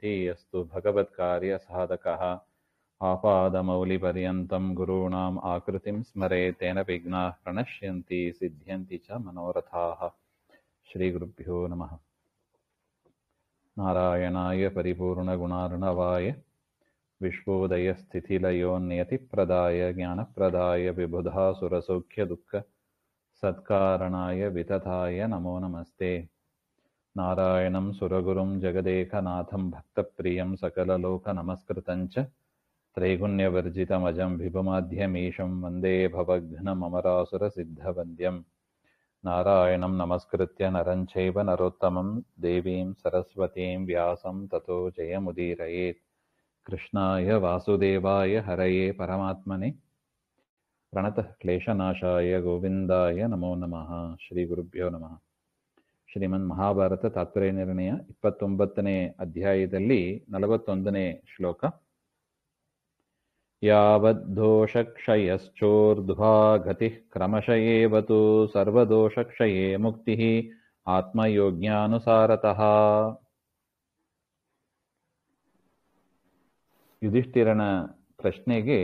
सिद्धिः अस्तु भगवत्कार्यसाधकः आपादमौलिपर्यन्तं गुरूणाम् आकृतिं स्मरेत् तेन विघ्नाः प्रणश्यन्ति सिद्ध्यन्ति च मनोरथाः। श्रीगुरुभ्यो नमः। नारायणाय परिपूर्णगुणार्णवाय विश्वोदयस्थितिलयोन्नियतिप्रदाय ज्ञानप्रदाय विबुधासुरसौख्यदुःख सत्कारणाय वितताय नमो नमस्ते। नारायणं सुरगुरुं जगदेकनाथं भक्तप्रियं सकललोकनमस्कृतं च त्रैगुण्यवर्जितमजं विभुमाध्यमीशं वन्दे भवघ्नममरासुरसिद्धवन्द्यं। नारायणं नमस्कृत्य नरं चैव नरोत्तमं देवीं सरस्वतीं व्यासं ततो जयमुदीरयेत्। कृष्णाय वासुदेवाय हरये परमात्मने प्रणतः क्लेशनाशाय गोविन्दाय नमो नमः। श्रीगुरुभ्यो नमः। ಶ್ರೀಮನ್ ಮಹಾಭಾರತ ತಾತ್ಪರ್ಯ ನಿರ್ಣಯ 29ನೇ ಅಧ್ಯಾಯದಲ್ಲಿ 41ನೇ ಶ್ಲೋಕ. ಯಾವದ್ದೋಷಕ್ಷಯಶ್ಚೋರ್ಧ್ವಾ ಗತಿಃ ಕ್ರಮಶಯೇವತು ಸರ್ವದೋಷಕ್ಷಯೇ ಮುಕ್ತಿಃ ಆತ್ಮಯೋಗ್ಯಾನುಸಾರತಃ. ಯುಧಿಷ್ಠಿರನ ಪ್ರಶ್ನೆಗೆ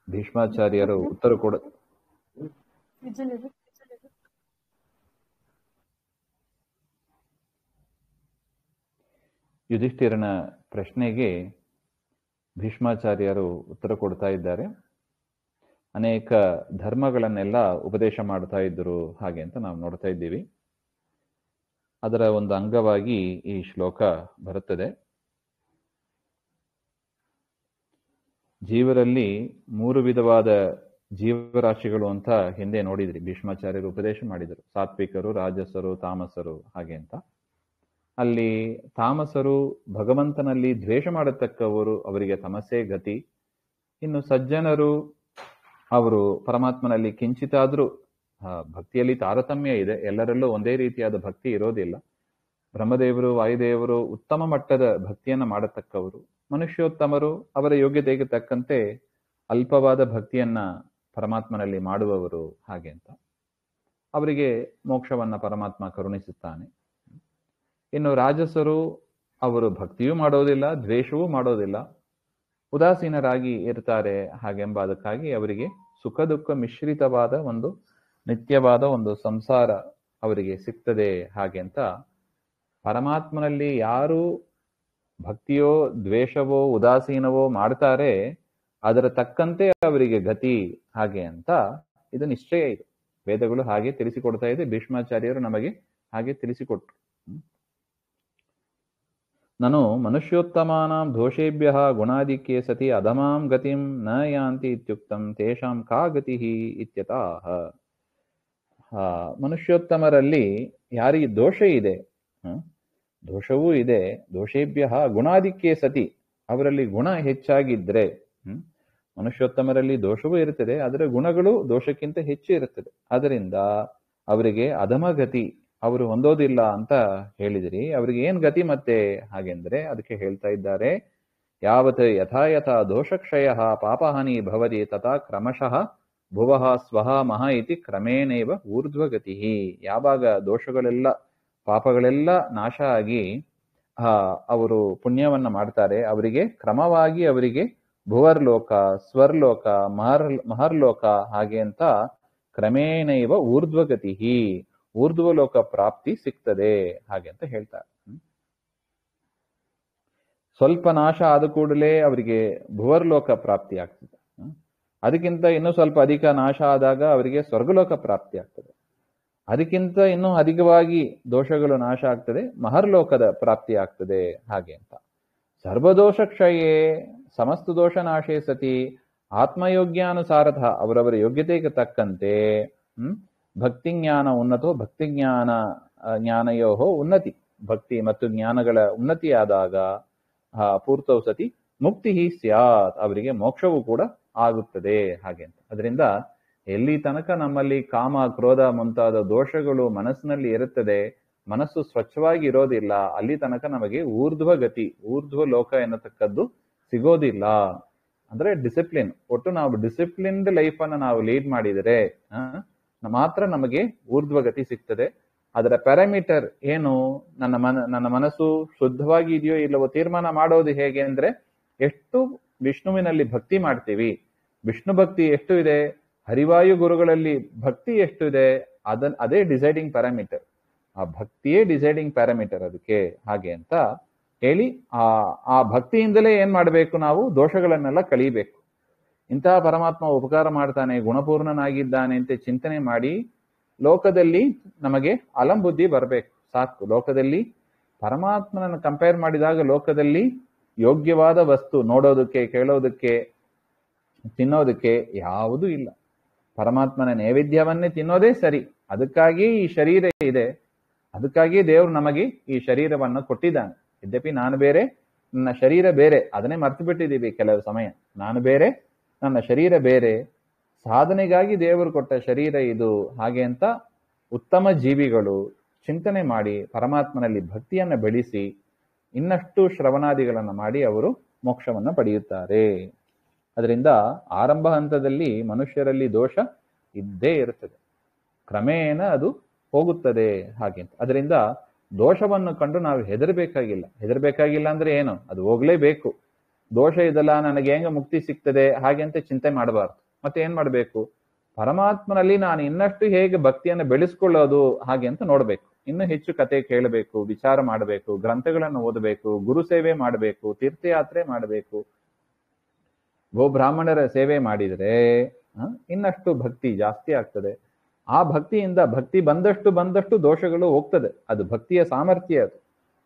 ಭೀಷ್ಮಾಚಾರ್ಯರು ಉತ್ತರ ಕೊಡ ಯುಧಿಷ್ಠಿರನ ಪ್ರಶ್ನೆಗೆ ಭೀಷ್ಮಾಚಾರ್ಯರು ಉತ್ತರ ಕೊಡ್ತಾ ಇದ್ದಾರೆ. ಅನೇಕ ಧರ್ಮಗಳನ್ನೆಲ್ಲ ಉಪದೇಶ ಮಾಡ್ತಾ ಇದ್ದರು ಹಾಗೆ ಅಂತ ನಾವು ನೋಡ್ತಾ ಇದ್ದೀವಿ. ಅದರ ಒಂದು ಅಂಗವಾಗಿ ಈ ಶ್ಲೋಕ ಬರುತ್ತದೆ. ಜೀವರಲ್ಲಿ 3 ವಿಧವಾದ ಜೀವರಾಶಿಗಳು ಅಂತ ಹಿಂದೆ ನೋಡಿದ್ರಿ. ಭೀಷ್ಮಾಚಾರ್ಯರು ಉಪದೇಶ ಮಾಡಿದರು, ಸಾತ್ವಿಕರು, ರಾಜಸರು, ತಾಮಸರು ಹಾಗೆ ಅಂತ. ಅಲ್ಲಿ ತಾಮಸರು ಭಗವಂತನಲ್ಲಿ ದ್ವೇಷ ಮಾಡತಕ್ಕವರು, ಅವರಿಗೆ ತಮಸ್ಸೇ ಗತಿ. ಇನ್ನು ಸಜ್ಜನರು, ಅವರು ಪರಮಾತ್ಮನಲ್ಲಿ ಕಿಂಚಿತಾದ್ರೂ ಭಕ್ತಿಯಲ್ಲಿ ತಾರತಮ್ಯ ಇದೆ, ಎಲ್ಲರಲ್ಲೂ ಒಂದೇ ರೀತಿಯಾದ ಭಕ್ತಿ ಇರೋದಿಲ್ಲ. ಬ್ರಹ್ಮದೇವರು, ವಾಯುದೇವರು ಉತ್ತಮ ಮಟ್ಟದ ಭಕ್ತಿಯನ್ನ ಮಾಡತಕ್ಕವರು. ಮನುಷ್ಯೋತ್ತಮರು ಅವರ ಯೋಗ್ಯತೆಗೆ ತಕ್ಕಂತೆ ಅಲ್ಪವಾದ ಭಕ್ತಿಯನ್ನ ಪರಮಾತ್ಮನಲ್ಲಿ ಮಾಡುವವರು ಹಾಗೆ ಅಂತ. ಅವರಿಗೆ ಮೋಕ್ಷವನ್ನ ಪರಮಾತ್ಮ ಕರುಣಿಸುತ್ತಾನೆ. ಇನ್ನು ರಾಜಸರು, ಅವರು ಭಕ್ತಿಯೂ ಮಾಡೋದಿಲ್ಲ, ದ್ವೇಷವೂ ಮಾಡೋದಿಲ್ಲ, ಉದಾಸೀನರಾಗಿ ಇರ್ತಾರೆ ಹಾಗೆಂಬ ಅದಕ್ಕಾಗಿ ಅವರಿಗೆ ಸುಖ ದುಃಖ ಮಿಶ್ರಿತವಾದ ಒಂದು ನಿತ್ಯವಾದ ಒಂದು ಸಂಸಾರ ಅವರಿಗೆ ಸಿಗ್ತದೆ ಹಾಗೆ ಅಂತ. ಪರಮಾತ್ಮನಲ್ಲಿ ಯಾರು ಭಕ್ತಿಯೋ ದ್ವೇಷವೋ ಉದಾಸೀನವೋ ಮಾಡ್ತಾರೆ ಅದರ ತಕ್ಕಂತೆ ಅವರಿಗೆ ಗತಿ ಹಾಗೆ ಅಂತ ಇದು ನಿಶ್ಚಯ ಇದೆ. ವೇದಗಳು ಹಾಗೆ ತಿಳಿಸಿಕೊಡ್ತಾ ಇದೆ, ಭೀಷ್ಮಾಚಾರ್ಯರು ನಮಗೆ ಹಾಗೆ ತಿಳಿಸಿಕೊಟ್ರು. ನನು ಮನುಷ್ಯೋತ್ತಮಾನಾಂ ದೋಷೇಭ್ಯಃ ಗುಣಾಧಿಕ್ಯೇ ಸತಿ ಅಧಮಾಂ ಗತಿಂ ನ ಯಾಂತಿ ಇತ್ಯುಕ್ತಂ ತೇಷಾಂ ಕಾ ಗತಿಃ ಇತ್ಯತಃ. ಮನುಷ್ಯೋತ್ತಮರಲ್ಲಿ ಯಾರಿಗೆ ದೋಷ ಇದೆ, ದೋಷವೂ ಇದೆ, ದೋಷೇಭ್ಯಃ ಗುಣಾಧಿಕ್ಯೇ ಸತಿ, ಅವರಲ್ಲಿ ಗುಣ ಹೆಚ್ಚಾಗಿದ್ರೆ, ಮನುಷ್ಯೋತ್ತಮರಲ್ಲಿ ದೋಷವೂ ಇರುತ್ತದೆ, ಅದರ ಗುಣಗಳು ದೋಷಕ್ಕಿಂತ ಹೆಚ್ಚು ಇರುತ್ತದೆ. ಅದರಿಂದ ಅವರಿಗೆ ಅಧಮಗತಿ ಅವರು ಹೊಂದೋದಿಲ್ಲ ಅಂತ ಹೇಳಿದಿರಿ. ಅವ್ರಿಗೆ ಏನ್ ಗತಿ ಮತ್ತೆ ಹಾಗೆಂದ್ರೆ ಅದಕ್ಕೆ ಹೇಳ್ತಾ ಇದ್ದಾರೆ, ಯಾವತ್ ಯಥಾ ಯಥಾ ದೋಷಕ್ಷಯ ಪಾಪಹಾನಿ ಭವತಿ ತಥಾ ಕ್ರಮಶಃ ಭುವಃ ಸ್ವಹ ಮಹ ಇತಿ ಕ್ರಮೇಣೈವ ಊರ್ಧ್ವಗತಿ. ಯಾವಾಗ ದೋಷಗಳೆಲ್ಲ ಪಾಪಗಳೆಲ್ಲ ನಾಶ ಆಗಿ ಅವರು ಪುಣ್ಯವನ್ನ ಮಾಡ್ತಾರೆ, ಅವರಿಗೆ ಕ್ರಮವಾಗಿ ಅವರಿಗೆ ಭುವರ್ಲೋಕ, ಸ್ವರ್ಲೋಕ, ಮಹರ್ಲೋಕ ಹಾಗೆ ಅಂತ ಕ್ರಮೇಣೈವ ಊರ್ಧ್ವಗತಿ, ಊರ್ಧ್ವಲೋಕ ಪ್ರಾಪ್ತಿ ಸಿಗ್ತದೆ ಹಾಗೆ ಅಂತ ಹೇಳ್ತಾರೆ. ಸ್ವಲ್ಪ ನಾಶ ಆದ ಕೂಡಲೇ ಅವರಿಗೆ ಭುವರ್ಲೋಕ ಪ್ರಾಪ್ತಿ ಆಗ್ತದೆ. ಅದಕ್ಕಿಂತ ಇನ್ನೂ ಸ್ವಲ್ಪ ಅಧಿಕ ನಾಶ ಆದಾಗ ಅವರಿಗೆ ಸ್ವರ್ಗಲೋಕ ಪ್ರಾಪ್ತಿ ಆಗ್ತದೆ. ಅದಕ್ಕಿಂತ ಇನ್ನೂ ಅಧಿಕವಾಗಿ ದೋಷಗಳು ನಾಶ ಆಗ್ತದೆ, ಮಹರ್ಲೋಕದ ಪ್ರಾಪ್ತಿ ಆಗ್ತದೆ ಹಾಗೆ ಅಂತ. ಸರ್ವದೋಷ ಕ್ಷಯೇ ಸಮಸ್ತ ದೋಷ ನಾಶೇ ಸತಿ ಆತ್ಮಯೋಗ್ಯಾನುಸಾರತಃ, ಅವರವರ ಯೋಗ್ಯತೆಗೆ ತಕ್ಕಂತೆ ಭಕ್ತಿಜ್ಞಾನ ಉನ್ನತೋ ಜ್ಞಾನಯೋ ಉನ್ನತಿ, ಭಕ್ತಿ ಮತ್ತು ಜ್ಞಾನಗಳ ಉನ್ನತಿಯಾದಾಗ ಪೂರ್ತೌ ಸತಿ ಮುಕ್ತಿ ಸ್ಯಾತ್, ಅವರಿಗೆ ಮೋಕ್ಷವೂ ಕೂಡ ಆಗುತ್ತದೆ ಹಾಗೆ ಅಂತ. ಅದರಿಂದ ಎಲ್ಲಿ ತನಕ ನಮ್ಮಲ್ಲಿ ಕಾಮ ಕ್ರೋಧ ಮುಂತಾದ ದೋಷಗಳು ಮನಸ್ಸಿನಲ್ಲಿ ಇರುತ್ತದೆ, ಮನಸ್ಸು ಸ್ವಚ್ಛವಾಗಿ ಇರೋದಿಲ್ಲ, ಅಲ್ಲಿ ತನಕ ನಮಗೆ ಊರ್ಧ್ವ ಗತಿ, ಊರ್ಧ್ವ ಲೋಕ ಎನ್ನತಕ್ಕದ್ದು ಸಿಗೋದಿಲ್ಲ. ಅಂದ್ರೆ ಡಿಸಿಪ್ಲಿನ್, ಒಟ್ಟು ನಾವು ಡಿಸಿಪ್ಲಿನ್ಡ್ ಲೈಫ್ ಅನ್ನ ನಾವು ಲೀಡ್ ಮಾಡಿದರೆ ಮಾತ್ರ ನಮಗೆ ಊರ್ಧ್ವಗತಿ ಸಿಗ್ತದೆ. ಅದರ ಪ್ಯಾರಾಮೀಟರ್ ಏನು, ನನ್ನ ಮನಸ್ಸು ಶುದ್ಧವಾಗಿ ಇದೆಯೋ ಇಲ್ಲವೋ ತೀರ್ಮಾನ ಮಾಡೋದು ಹೇಗೆ ಅಂದ್ರೆ, ಎಷ್ಟು ವಿಷ್ಣುವಿನಲ್ಲಿ ಭಕ್ತಿ ಮಾಡ್ತೀವಿ, ವಿಷ್ಣು ಭಕ್ತಿ ಎಷ್ಟು ಇದೆ, ಹರಿವಾಯು ಗುರುಗಳಲ್ಲಿ ಭಕ್ತಿ ಎಷ್ಟು ಇದೆ, ಅದೇ ಡಿಸೈಡಿಂಗ್ ಪ್ಯಾರಾಮೀಟರ್. ಆ ಭಕ್ತಿಯೇ ಡಿಸೈಡಿಂಗ್ ಪ್ಯಾರಾಮೀಟರ್ ಅದಕ್ಕೆ. ಹಾಗೆ ಅಂತ ಹೇಳಿ ಆ ಭಕ್ತಿಯಿಂದಲೇ ಏನ್ ಮಾಡಬೇಕು, ನಾವು ದೋಷಗಳನ್ನೆಲ್ಲ ಕಳೀಬೇಕು. ಇಂತಹ ಪರಮಾತ್ಮ ಉಪಕಾರ ಮಾಡ್ತಾನೆ, ಗುಣಪೂರ್ಣನಾಗಿದ್ದಾನೆ ಅಂತ ಚಿಂತನೆ ಮಾಡಿ ಲೋಕದಲ್ಲಿ ನಮಗೆ ಅಲಂಬುದ್ಧಿ ಬರಬೇಕು. ಸಾಕು, ಲೋಕದಲ್ಲಿ ಪರಮಾತ್ಮನನ್ನು ಕಂಪೇರ್ ಮಾಡಿದಾಗ ಲೋಕದಲ್ಲಿ ಯೋಗ್ಯವಾದ ವಸ್ತು ನೋಡೋದಕ್ಕೆ, ಕೇಳೋದಕ್ಕೆ, ತಿನ್ನೋದಕ್ಕೆ ಯಾವುದೂ ಇಲ್ಲ. ಪರಮಾತ್ಮನ ನೈವೇದ್ಯವನ್ನೇ ತಿನ್ನೋದೇ ಸರಿ. ಅದಕ್ಕಾಗಿ ಈ ಶರೀರ ಇದೆ, ಅದಕ್ಕಾಗಿ ದೇವರು ನಮಗೆ ಈ ಶರೀರವನ್ನು ಕೊಟ್ಟಿದ್ದಾನೆ. ಯದ್ಯಪಿ ನಾನು ಬೇರೆ, ನನ್ನ ಶರೀರ ಬೇರೆ, ಅದನ್ನೇ ಮರ್ತು ಬಿಟ್ಟಿದ್ದೀವಿ ಕೆಲವು ಸಮಯ. ನಾನು ಬೇರೆ, ನನ್ನ ಶರೀರ ಬೇರೆ, ಸಾಧನೆಗಾಗಿ ದೇವರು ಕೊಟ್ಟ ಶರೀರ ಇದು. ಹಾಗೆ ಅಂತ ಉತ್ತಮ ಜೀವಿಗಳು ಚಿಂತನೆ ಮಾಡಿ ಪರಮಾತ್ಮನಲ್ಲಿ ಭಕ್ತಿಯನ್ನು ಬೆಳೆಸಿ ಇನ್ನಷ್ಟು ಶ್ರವಣಾದಿಗಳನ್ನು ಮಾಡಿ ಅವರು ಮೋಕ್ಷವನ್ನು ಪಡೆಯುತ್ತಾರೆ. ಅದರಿಂದ ಆರಂಭ ಹಂತದಲ್ಲಿ ಮನುಷ್ಯರಲ್ಲಿ ದೋಷ ಇದ್ದೇ ಇರುತ್ತದೆ, ಕ್ರಮೇಣ ಅದು ಹೋಗುತ್ತದೆ. ಹಾಗೆ ಅಂತ ಅದರಿಂದ ದೋಷವನ್ನು ಕಂಡು ನಾವು ಹೆದರಬೇಕಾಗಿಲ್ಲ ಅಂದ್ರೆ ಏನು, ಅದು ಹೋಗ್ಲೇಬೇಕು. ದೋಷ ಇದಲ್ಲ, ನನಗೆ ಹೆಂಗ ಮುಕ್ತಿ ಸಿಗ್ತದೆ ಹಾಗೆ ಅಂತ ಚಿಂತೆ ಮಾಡಬಾರ್ದು. ಮತ್ತೆ ಏನ್ ಮಾಡಬೇಕು, ಪರಮಾತ್ಮನಲ್ಲಿ ನಾನು ಇನ್ನಷ್ಟು ಹೇಗೆ ಭಕ್ತಿಯನ್ನು ಬೆಳೆಸ್ಕೊಳ್ಳೋದು ಹಾಗೆ ಅಂತ ನೋಡ್ಬೇಕು. ಇನ್ನು ಹೆಚ್ಚು ಕತೆ ಕೇಳಬೇಕು, ವಿಚಾರ ಮಾಡಬೇಕು, ಗ್ರಂಥಗಳನ್ನು ಓದಬೇಕು, ಗುರು ಸೇವೆ ಮಾಡಬೇಕು, ತೀರ್ಥಯಾತ್ರೆ ಮಾಡಬೇಕು, ಗೋಬ್ರಾಹ್ಮಣರ ಸೇವೆ ಮಾಡಿದರೆ ಇನ್ನಷ್ಟು ಭಕ್ತಿ ಜಾಸ್ತಿ ಆಗ್ತದೆ. ಆ ಭಕ್ತಿಯಿಂದ ಭಕ್ತಿ ಬಂದಷ್ಟು ದೋಷಗಳು ಹೋಗ್ತದೆ. ಅದು ಭಕ್ತಿಯ ಸಾಮರ್ಥ್ಯ. ಅದು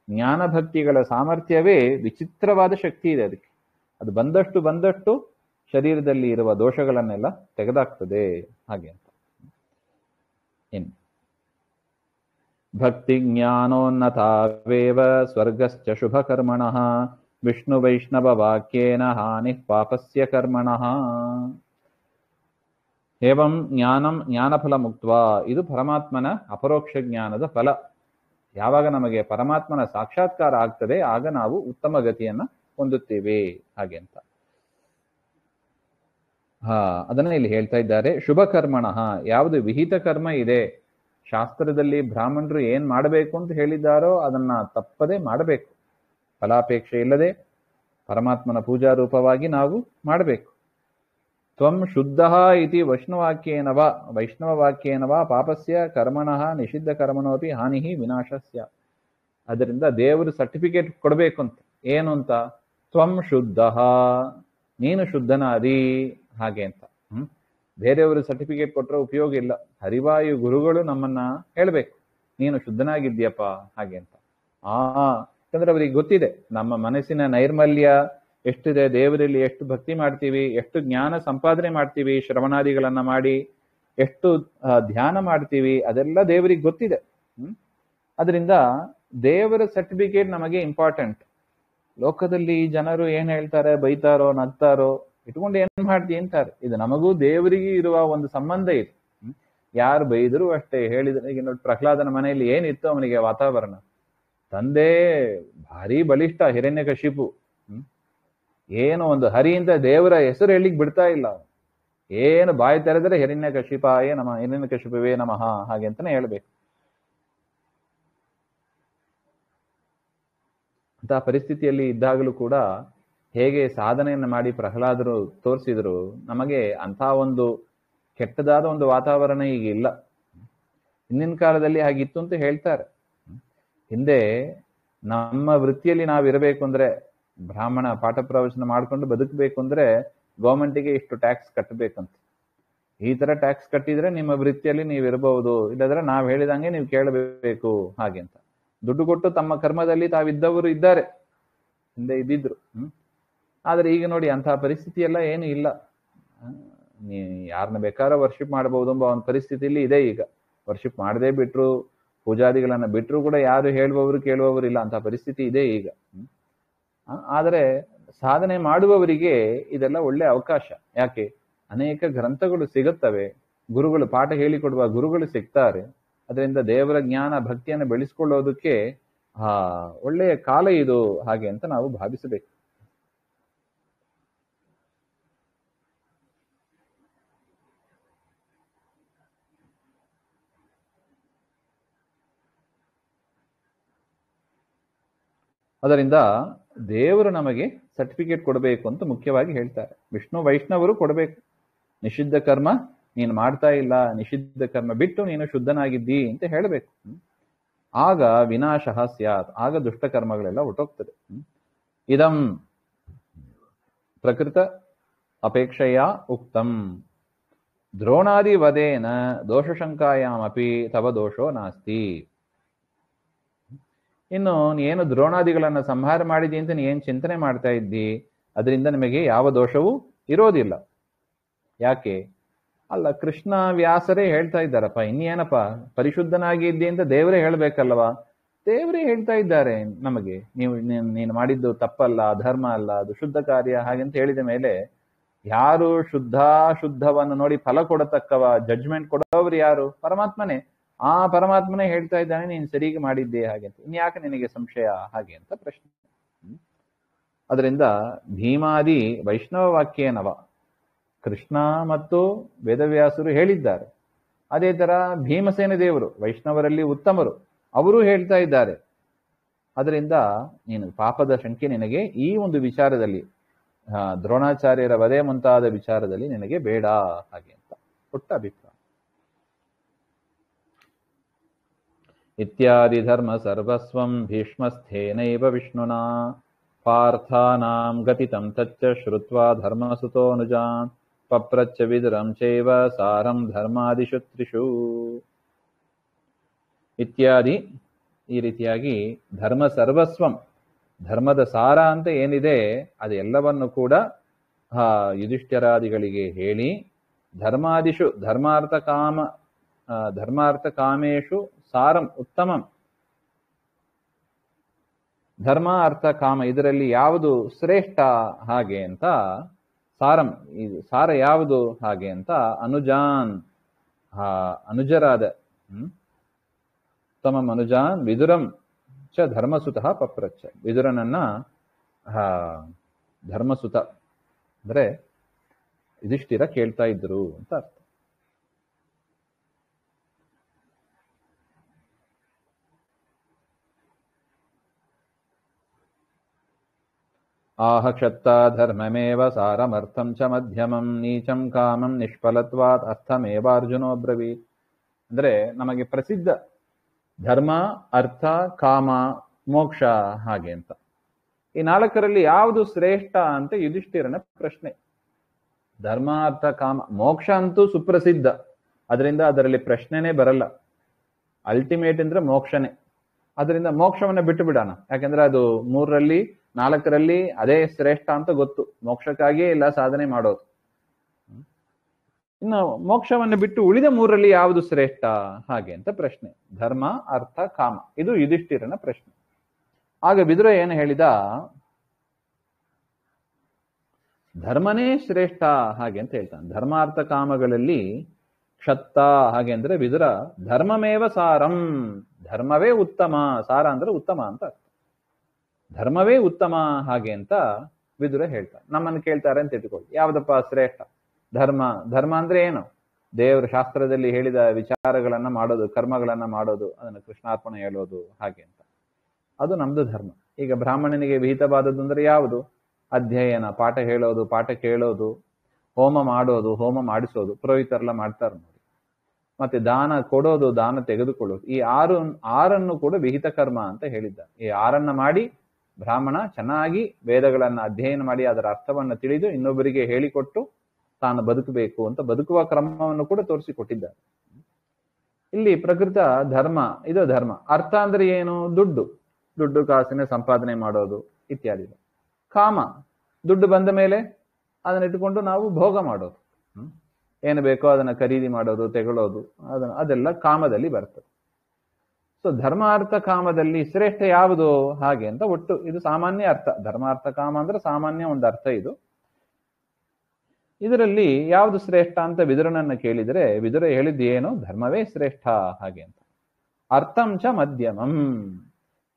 ಜ್ಞಾನ ಭಕ್ತಿಗಳ ಸಾಮರ್ಥ್ಯವೇ ವಿಚಿತ್ರವಾದ ಶಕ್ತಿ ಇದೆ ಅದಕ್ಕೆ. ಅದು ಬಂದಷ್ಟು ಶರೀರದಲ್ಲಿ ಇರುವ ದೋಷಗಳನ್ನೆಲ್ಲ ತೆಗೆದಾಕ್ತದೆ. ಹಾಗೆ ಅಂತ ಇನ್ನು ಭಕ್ತಿ ಜ್ಞಾನೋನ್ನತಾವೇವ ಸ್ವರ್ಗಶ್ಚ ಶುಭ ಕರ್ಮಣಃ ವಿಷ್ಣು ವೈಷ್ಣವ ವಾಕ್ಯೇನ ಹಾನಿ ಪಾಪಸ್ಯ ಕರ್ಮಣಃ. ಏವಂ ಜ್ಞಾನಫಲ ಮುಕ್ತ. ಇದು ಪರಮಾತ್ಮನ ಅಪರೋಕ್ಷ ಜ್ಞಾನದ ಫಲ. ಯಾವಾಗ ನಮಗೆ ಪರಮಾತ್ಮನ ಸಾಕ್ಷಾತ್ಕಾರ ಆಗ್ತದೆ ಆಗ ನಾವು ಉತ್ತಮ ಗತಿಯನ್ನ ಹೊಂದುತ್ತೇವೆ. ಹಾಗೆ ಅಂತ ಅದನ್ನ ಇಲ್ಲಿ ಹೇಳ್ತಾ ಇದ್ದಾರೆ. ಶುಭ ಕರ್ಮಣಃ, ಯಾವುದು ವಿಹಿತ ಕರ್ಮ ಇದೆ, ಶಾಸ್ತ್ರದಲ್ಲಿ ಬ್ರಾಹ್ಮಣರು ಏನ್ ಮಾಡಬೇಕು ಅಂತ ಹೇಳಿದ್ದಾರೋ ಅದನ್ನ ತಪ್ಪದೆ ಮಾಡಬೇಕು. ಫಲಾಪೇಕ್ಷೆ ಇಲ್ಲದೆ ಪರಮಾತ್ಮನ ಪೂಜಾ ರೂಪವಾಗಿ ನಾವು ಮಾಡಬೇಕು. ತ್ವಂ ಶುದ್ಧ ಇತಿ ವೈಷ್ಣವವಾಕ್ಯೇನವ ಪಾಪಸ್ಯ ಕರ್ಮಣಃ ನಿಷಿದ್ಧ ಕರ್ಮಣೋಪಿ ಹಾನಿ ವಿನಾಶಸ್ಯ. ಅದರಿಂದ ದೇವರು ಸರ್ಟಿಫಿಕೇಟ್ ಕೊಡಬೇಕು ಅಂತ. ಏನು ಅಂತ, ತ್ವಂ ಶುದ್ಧ, ನೀನು ಶುದ್ಧನಾದಿ. ಹಾಗೆ ಅಂತ ಬೇರೆಯವರು ಸರ್ಟಿಫಿಕೇಟ್ ಕೊಟ್ಟರೆ ಉಪಯೋಗ ಇಲ್ಲ. ಹರಿವಾಯು ಗುರುಗಳು ನಮ್ಮನ್ನ ಹೇಳ್ಬೇಕು, ನೀನು ಶುದ್ಧನಾಗಿದ್ಯಪ್ಪ ಹಾಗೆ ಅಂತ. ಯಾಕಂದ್ರೆ ಅವರಿಗೆ ಗೊತ್ತಿದೆ ನಮ್ಮ ಮನಸ್ಸಿನ ನೈರ್ಮಲ್ಯ ಎಷ್ಟಿದೆ, ದೇವರಲ್ಲಿ ಎಷ್ಟು ಭಕ್ತಿ ಮಾಡ್ತೀವಿ, ಎಷ್ಟು ಜ್ಞಾನ ಸಂಪಾದನೆ ಮಾಡ್ತೀವಿ, ಶ್ರವಣಾದಿಗಳನ್ನ ಮಾಡಿ ಎಷ್ಟು ಧ್ಯಾನ ಮಾಡ್ತೀವಿ, ಅದೆಲ್ಲ ದೇವರಿಗೆ ಗೊತ್ತಿದೆ. ಅದರಿಂದ ದೇವರ ಸರ್ಟಿಫಿಕೇಟ್ ನಮಗೆ ಇಂಪಾರ್ಟೆಂಟ್. ಲೋಕದಲ್ಲಿ ಜನರು ಏನ್ ಹೇಳ್ತಾರೆ, ಬೈತಾರೋ ನಗ್ತಾರೋ, ಇಟ್ಕೊಂಡು ಏನ್ ಮಾಡ್ತಿ ಅಂತಾರೆ. ಇದು ನಮಗೂ ದೇವರಿಗೂ ಇರುವ ಒಂದು ಸಂಬಂಧ ಇದೆ. ಯಾರು ಬೈದ್ರು ಅಷ್ಟೇ, ಹೇಳಿದ್ರೆ ಈಗ ನೋಡಿ ಪ್ರಹ್ಲಾದನ ಮನೆಯಲ್ಲಿ ಏನಿತ್ತು ಅವನಿಗೆ ವಾತಾವರಣ, ತಂದೆ ಭಾರಿ ಬಲಿಷ್ಠ ಹಿರಣ್ಯಕಶಿಪು, ಏನು ಒಂದು ಹರಿಯಿಂದ ದೇವರ ಹೆಸರು ಹೇಳಿಕ್ ಬಿಡ್ತಾ ಇಲ್ಲ. ಏನು ಬಾಯಿ ತೆರೆದರೆ ಹಿರಣ್ಯಕಶಿಪಾಯೇ ನಮಃ, ಹಿರಣ್ಯಕಶಿಪವೇ ನಮಃ ಹಾಗೆ ಅಂತಾನೆ ಹೇಳ್ಬೇಕು. ಅಂತ ಪರಿಸ್ಥಿತಿಯಲ್ಲಿ ಇದ್ದಾಗಲೂ ಕೂಡ ಹೇಗೆ ಸಾಧನೆಯನ್ನು ಮಾಡಿ ಪ್ರಹ್ಲಾದರು ತೋರಿಸಿದ್ರು, ನಮಗೆ ಅಂಥ ಒಂದು ಕೆಟ್ಟದಾದ ಒಂದು ವಾತಾವರಣ ಈಗ ಇಲ್ಲ. ಹಿಂದಿನ ಕಾಲದಲ್ಲಿ ಹಾಗಿತ್ತು ಅಂತ ಹೇಳ್ತಾರೆ. ಹಿಂದೆ ನಮ್ಮ ವೃತ್ತಿಯಲ್ಲಿ ನಾವು ಇರಬೇಕು ಅಂದ್ರೆ, ಬ್ರಾಹ್ಮಣ ಪಾಠ ಪ್ರವಚನ ಮಾಡ್ಕೊಂಡು ಬದುಕಬೇಕು ಅಂದ್ರೆ ಗೌರ್ಮೆಂಟಿಗೆ ಇಷ್ಟು ಟ್ಯಾಕ್ಸ್ ಕಟ್ಟಬೇಕಂತ. ಈ ತರ ಟ್ಯಾಕ್ಸ್ ಕಟ್ಟಿದ್ರೆ ನಿಮ್ಮ ವೃತ್ತಿಯಲ್ಲಿ ನೀವು ಇರಬಹುದು, ಇಲ್ಲದ್ರೆ ನಾವು ಹೇಳಿದಂಗೆ ನೀವು ಕೇಳಬೇಕು ಹಾಗೆ ಅಂತ. ದುಡ್ಡು ಕೊಟ್ಟು ತಮ್ಮ ಕರ್ಮದಲ್ಲಿ ತಾವಿದ್ದವರು ಇದ್ದಾರೆ, ಹಿಂದೆ ಇದ್ದಿದ್ರು. ಆದ್ರೆ ಈಗ ನೋಡಿ ಅಂತಹ ಪರಿಸ್ಥಿತಿ ಎಲ್ಲ ಏನು ಇಲ್ಲ. ಯಾರನ್ನ ಬೇಕಾದ್ರೂ ವರ್ಷಿಪ್ ಮಾಡಬಹುದು ಎಂಬ ಒಂದು ಪರಿಸ್ಥಿತಿಯಲ್ಲಿ ಇದೆ ಈಗ. ವರ್ಷಿಪ್ ಮಾಡದೇ ಬಿಟ್ರು, ಪೂಜಾದಿಗಳನ್ನ ಬಿಟ್ರು ಕೂಡ ಯಾರು ಹೇಳುವವರು ಕೇಳುವವರು ಇಲ್ಲ, ಅಂತ ಪರಿಸ್ಥಿತಿ ಇದೆ ಈಗ. ಆದರೆ ಸಾಧನೆ ಮಾಡುವವರಿಗೆ ಇದೆಲ್ಲ ಒಳ್ಳೆ ಅವಕಾಶ. ಯಾಕೆ, ಅನೇಕ ಗ್ರಂಥಗಳು ಸಿಗುತ್ತವೆ, ಗುರುಗಳು ಪಾಠ ಹೇಳಿಕೊಡುವ ಗುರುಗಳು ಸಿಗ್ತಾರೆ. ಅದರಿಂದ ದೇವರ ಜ್ಞಾನ ಭಕ್ತಿಯನ್ನು ಬೆಳೆಸ್ಕೊಳ್ಳೋದಕ್ಕೆ ಒಳ್ಳೆಯ ಕಾಲ ಇದು ಹಾಗೆ ಅಂತ ನಾವು ಭಾವಿಸಬೇಕು. ಅದರಿಂದ ದೇವರು ನಮಗೆ ಸರ್ಟಿಫಿಕೇಟ್ ಕೊಡಬೇಕು ಅಂತ ಮುಖ್ಯವಾಗಿ ಹೇಳ್ತಾರೆ. ವಿಷ್ಣು ವೈಷ್ಣವರು ಕೊಡಬೇಕು. ನಿಷಿದ್ಧ ಕರ್ಮ ನೀನು ಮಾಡ್ತಾ ಇಲ್ಲ, ನಿಷಿದ್ಧ ಕರ್ಮ ಬಿಟ್ಟು ನೀನು ಶುದ್ಧನಾಗಿದ್ದಿ ಅಂತ ಹೇಳಬೇಕು. ಆಗ ವಿನಾಶ ಸ್ಯಾತ್, ಆಗ ದುಷ್ಟಕರ್ಮಗಳೆಲ್ಲ ಹೊಟ್ಟೋಗ್ತದೆ. ಇದಂ ಪ್ರಕೃತ ಅಪೇಕ್ಷೆಯ ಉಕ್ತಂ ದ್ರೋಣಾದಿ ವದೇನ ದೋಷಶಂಕಾಯಾಮಪಿ ತವ ದೋಷೋ ನಾಸ್ತಿ. ಇನ್ನು ಏನು ದ್ರೋಣಾದಿಗಳನ್ನ ಸಂಹಾರ ಮಾಡಿದಿ ಅಂತ ನೀ ಏನ್ ಚಿಂತನೆ ಮಾಡ್ತಾ ಇದ್ದಿ, ಅದರಿಂದ ನಿಮಗೆ ಯಾವ ದೋಷವೂ ಇರೋದಿಲ್ಲ. ಯಾಕೆ? ಅಲ್ಲ, ಕೃಷ್ಣ ವ್ಯಾಸರೇ ಹೇಳ್ತಾ ಇದ್ದಾರಪ್ಪ, ಇನ್ನೇನಪ್ಪ ಪರಿಶುದ್ಧನಾಗಿ ಇದ್ದಿ ಅಂತ ದೇವರೇ ಹೇಳ್ಬೇಕಲ್ವಾ? ದೇವರೇ ಹೇಳ್ತಾ ಇದ್ದಾರೆ ನಮಗೆ, ನೀನು ಮಾಡಿದ್ದು ತಪ್ಪಲ್ಲ, ಅಧರ್ಮ ಅಲ್ಲ, ಅದು ಶುದ್ಧ ಕಾರ್ಯ ಹಾಗೆಂತ ಹೇಳಿದ ಮೇಲೆ ಯಾರು ಶುದ್ಧವನ್ನು ನೋಡಿ ಫಲ ಕೊಡತಕ್ಕವ, ಜಡ್ಜ್ಮೆಂಟ್ ಕೊಡೋರು ಯಾರು? ಪರಮಾತ್ಮನೇ. ಆ ಪರಮಾತ್ಮನೇ ಹೇಳ್ತಾ ಇದ್ದಾನೆ ನೀನು ಸರಿಗೆ ಮಾಡಿದ್ದೆ ಹಾಗೆ ಅಂತ. ಇನ್ಯಾಕೆ ನಿನಗೆ ಸಂಶಯ ಹಾಗೆ ಅಂತ ಪ್ರಶ್ನೆ. ಅದರಿಂದ ಭೀಮಾದಿ ವೈಷ್ಣವ ವಾಕ್ಯೇನವ ಕೃಷ್ಣ ಮತ್ತು ವೇದವ್ಯಾಸರು ಹೇಳಿದ್ದಾರೆ. ಅದೇ ತರ ಭೀಮಸೇನ ದೇವರು ವೈಷ್ಣವರಲ್ಲಿ ಉತ್ತಮರು, ಅವರು ಹೇಳ್ತಾ ಇದ್ದಾರೆ. ಅದರಿಂದ ನೀನು ಪಾಪದ ಶಂಕೆ ನಿನಗೆ ಈ ಒಂದು ವಿಚಾರದಲ್ಲಿ, ದ್ರೋಣಾಚಾರ್ಯರ ವಧೆ ಮುಂತಾದ ವಿಚಾರದಲ್ಲಿ ನಿನಗೆ ಬೇಡ ಹಾಗೆ ಅಂತ ಪುಟ್ಟ ಅಭಿಪ್ರಾಯ. ಇತ್ಯಾದಿ ಧರ್ಮ ಸರ್ವಸ್ವಂ ಭೀಷ್ಮಸ್ಥೇನೈವ ವಿಷ್ಣುನಾ ಪಾರ್ಥಾನಾಂ ಗತಿತಂ ತಚ್ಚ ಶ್ರುತ್ವಾ ಧರ್ಮಸುತೋನುಜಾನ್ ಪಪ್ರಚ್ಚ ವಿದುರಂ ಚೈವ ಸಾರಂ ಧರ್ಮಾದಿಷು ತ್ರಿಷು. ಇತ್ಯಾದಿ, ಈ ರೀತಿಯಾಗಿ ಧರ್ಮ ಸರ್ವಸ್ವಂ, ಧರ್ಮದ ಸಾರ ಅಂತ ಏನಿದೆ ಅದೆಲ್ಲವನ್ನು ಕೂಡ ಯುಧಿಷ್ಠಿರಾದಿಗಳಿಗೆ ಹೇಳಿ, ಧರ್ಮಾದಿಷು ಧರ್ಮಾರ್ಥ ಕಾಮೇಶು ಸಾರಂ ಉತ್ತಮಂ, ಧರ್ಮ ಅರ್ಥ ಕಾಮ ಇದರಲ್ಲಿ ಯಾವುದು ಶ್ರೇಷ್ಠ ಹಾಗೆ ಅಂತ, ಸಾರಂ ಇದು ಸಾರ ಯಾವುದು ಹಾಗೆ ಅಂತ ಅನುಜಾನ್ ಅನುಜರಾದ ಉತ್ತಮಂ ಅನುಜಾನ್ ವಿದುರಂ ಚ ಧರ್ಮಸುತ ಪಪ್ರಚ್ಚ, ವಿದುರನನ್ನ ಧರ್ಮಸುತ ಅಂದ್ರೆ ಯುಧಿಷ್ಠಿರ ಕೇಳ್ತಾ ಇದ್ರು ಅಂತ ಅರ್ಥ. ಆಹ ಕ್ಷತ್ತ ಧರ್ಮಮೇವ ಸಾರಮರ್ಥಂ ಚ ಮಧ್ಯಮಂ ನೀಚಂ ಕಾಮಂ ನಿಷ್ಫಲತ್ವಾತ್ ಅರ್ಥಮೇವಾರ್ಜುನೋಬ್ರವೀತ್. ಅಂದ್ರೆ ನಮಗೆ ಪ್ರಸಿದ್ಧ ಧರ್ಮ, ಅರ್ಥ, ಕಾಮ, ಮೋಕ್ಷ ಹಾಗೆ ಅಂತ. ಈ ನಾಲ್ಕರಲ್ಲಿ ಯಾವುದು ಶ್ರೇಷ್ಠ ಅಂತ ಯುಧಿಷ್ಠಿರನ ಪ್ರಶ್ನೆ. ಧರ್ಮ, ಅರ್ಥ, ಕಾಮ, ಮೋಕ್ಷ ಅಂತೂ ಸುಪ್ರಸಿದ್ಧ, ಅದರಿಂದ ಅದರಲ್ಲಿ ಪ್ರಶ್ನೆನೇ ಬರಲ್ಲ. ಅಲ್ಟಿಮೇಟ್ ಅಂದ್ರೆ ಮೋಕ್ಷನೇ. ಅದರಿಂದ ಮೋಕ್ಷವನ್ನ ಬಿಟ್ಟು ಬಿಡೋಣ, ಯಾಕಂದ್ರೆ ಅದು 3ರಲ್ಲಿ 4ರಲ್ಲಿ ಅದೇ ಶ್ರೇಷ್ಠ ಅಂತ ಗೊತ್ತು. ಮೋಕ್ಷಕ್ಕಾಗಿಯೇ ಇಲ್ಲ ಸಾಧನೆ ಮಾಡೋದು. ಇನ್ನು ಮೋಕ್ಷವನ್ನು ಬಿಟ್ಟು ಉಳಿದ 3ರಲ್ಲಿ ಯಾವುದು ಶ್ರೇಷ್ಠ ಹಾಗೆ ಅಂತ ಪ್ರಶ್ನೆ. ಧರ್ಮ, ಅರ್ಥ, ಕಾಮ, ಇದು ಯುಧಿಷ್ಠಿರನ ಪ್ರಶ್ನೆ. ಆಗ ವಿದುರ ಏನು ಹೇಳಿದ, ಧರ್ಮನೇ ಶ್ರೇಷ್ಠ ಹಾಗೆ ಅಂತ ಹೇಳ್ತಾನೆ. ಧರ್ಮಾರ್ಥ ಕಾಮಗಳಲ್ಲಿ ಕ್ಷತ್ತ ಹಾಗೆ ಅಂದ್ರೆ ವಿದುರ ಧರ್ಮಮೇವ ಸಾರಂ, ಧರ್ಮವೇ ಉತ್ತಮ, ಸಾರ ಅಂದ್ರೆ ಉತ್ತಮ ಅಂತ ಅರ್ಥ. ಧರ್ಮವೇ ಉತ್ತಮ ಹಾಗೆ ಅಂತ ವಿದುರ ಹೇಳ್ತಾರೆ. ನಮ್ಮನ್ನು ಕೇಳ್ತಾರೆ ಅಂತ ಇಟ್ಕೊಳ್ಳಿ, ಯಾವ್ದಪ್ಪ ಶ್ರೇಷ್ಠ? ಧರ್ಮ. ಧರ್ಮ ಅಂದ್ರೆ ಏನು? ದೇವರ ಶಾಸ್ತ್ರದಲ್ಲಿ ಹೇಳಿದ ವಿಚಾರಗಳನ್ನ ಮಾಡೋದು, ಕರ್ಮಗಳನ್ನ ಮಾಡೋದು, ಅದನ್ನು ಕೃಷ್ಣಾರ್ಪಣೆ ಹೇಳೋದು ಹಾಗೆ ಅಂತ, ಅದು ನಮ್ದು ಧರ್ಮ. ಈಗ ಬ್ರಾಹ್ಮಣನಿಗೆ ವಿಹಿತವಾದದ್ದು ಅಂದ್ರೆ ಯಾವುದು? ಅಧ್ಯಯನ, ಪಾಠ ಹೇಳೋದು, ಪಾಠ ಕೇಳೋದು, ಹೋಮ ಮಾಡೋದು, ಹೋಮ ಮಾಡಿಸೋದು, ಪುರೋಹಿತರೆಲ್ಲ ಮಾಡ್ತಾರೆ ನೋಡಿ. ಮತ್ತೆ ದಾನ ಕೊಡೋದು, ದಾನ ತೆಗೆದುಕೊಳ್ಳೋದು, ಈ ಆರನ್ನು ಕೂಡ ವಿಹಿತ ಕರ್ಮ ಅಂತ ಹೇಳಿದ್ದಾರೆ. ಈ 6 ಮಾಡಿ ಬ್ರಾಹ್ಮಣ ಚೆನ್ನಾಗಿ ವೇದಗಳನ್ನ ಅಧ್ಯಯನ ಮಾಡಿ ಅದರ ಅರ್ಥವನ್ನು ತಿಳಿದು ಇನ್ನೊಬ್ಬರಿಗೆ ಹೇಳಿಕೊಟ್ಟು ತಾನು ಬದುಕಬೇಕು ಅಂತ ಬದುಕುವ ಕ್ರಮವನ್ನು ಕೂಡ ತೋರಿಸಿಕೊಟ್ಟಿದ್ದಾರೆ. ಇಲ್ಲಿ ಪ್ರಕೃತ ಧರ್ಮ, ಇದು ಧರ್ಮ. ಅರ್ಥ ಅಂದ್ರೆ ಏನು? ದುಡ್ಡು ಕಾಸಿನ ಸಂಪಾದನೆ ಮಾಡೋದು ಇತ್ಯಾದಿ. ಕಾಮ, ದುಡ್ಡು ಬಂದ ಮೇಲೆ ಅದನ್ನ ಇಟ್ಟುಕೊಂಡು ನಾವು ಭೋಗ ಮಾಡೋದು, ಏನು ಬೇಕೋ ಅದನ್ನ ಖರೀದಿ ಮಾಡೋದು, ತೆಗೊಳ್ಳೋದು, ಅದೆಲ್ಲ ಕಾಮದಲ್ಲಿ ಬರ್ತದೆ. ಸೊ ಧರ್ಮ, ಅರ್ಥ, ಕಾಮದಲ್ಲಿ ಶ್ರೇಷ್ಠ ಯಾವುದು ಹಾಗೆ ಅಂತ ಒಟ್ಟು ಇದು ಸಾಮಾನ್ಯ ಅರ್ಥ. ಧರ್ಮ, ಅರ್ಥ, ಕಾಮ ಅಂದ್ರೆ ಸಾಮಾನ್ಯ ಒಂದು ಅರ್ಥ ಇದು. ಇದರಲ್ಲಿ ಯಾವುದು ಶ್ರೇಷ್ಠ ಅಂತ ವಿದುರನನ್ನ ಕೇಳಿದರೆ ವಿದುರ ಹೇಳಿದ್ದು ಏನು? ಧರ್ಮವೇ ಶ್ರೇಷ್ಠ ಹಾಗೆ ಅಂತ. ಅರ್ಥಂ ಚ ಮಧ್ಯಮಂ,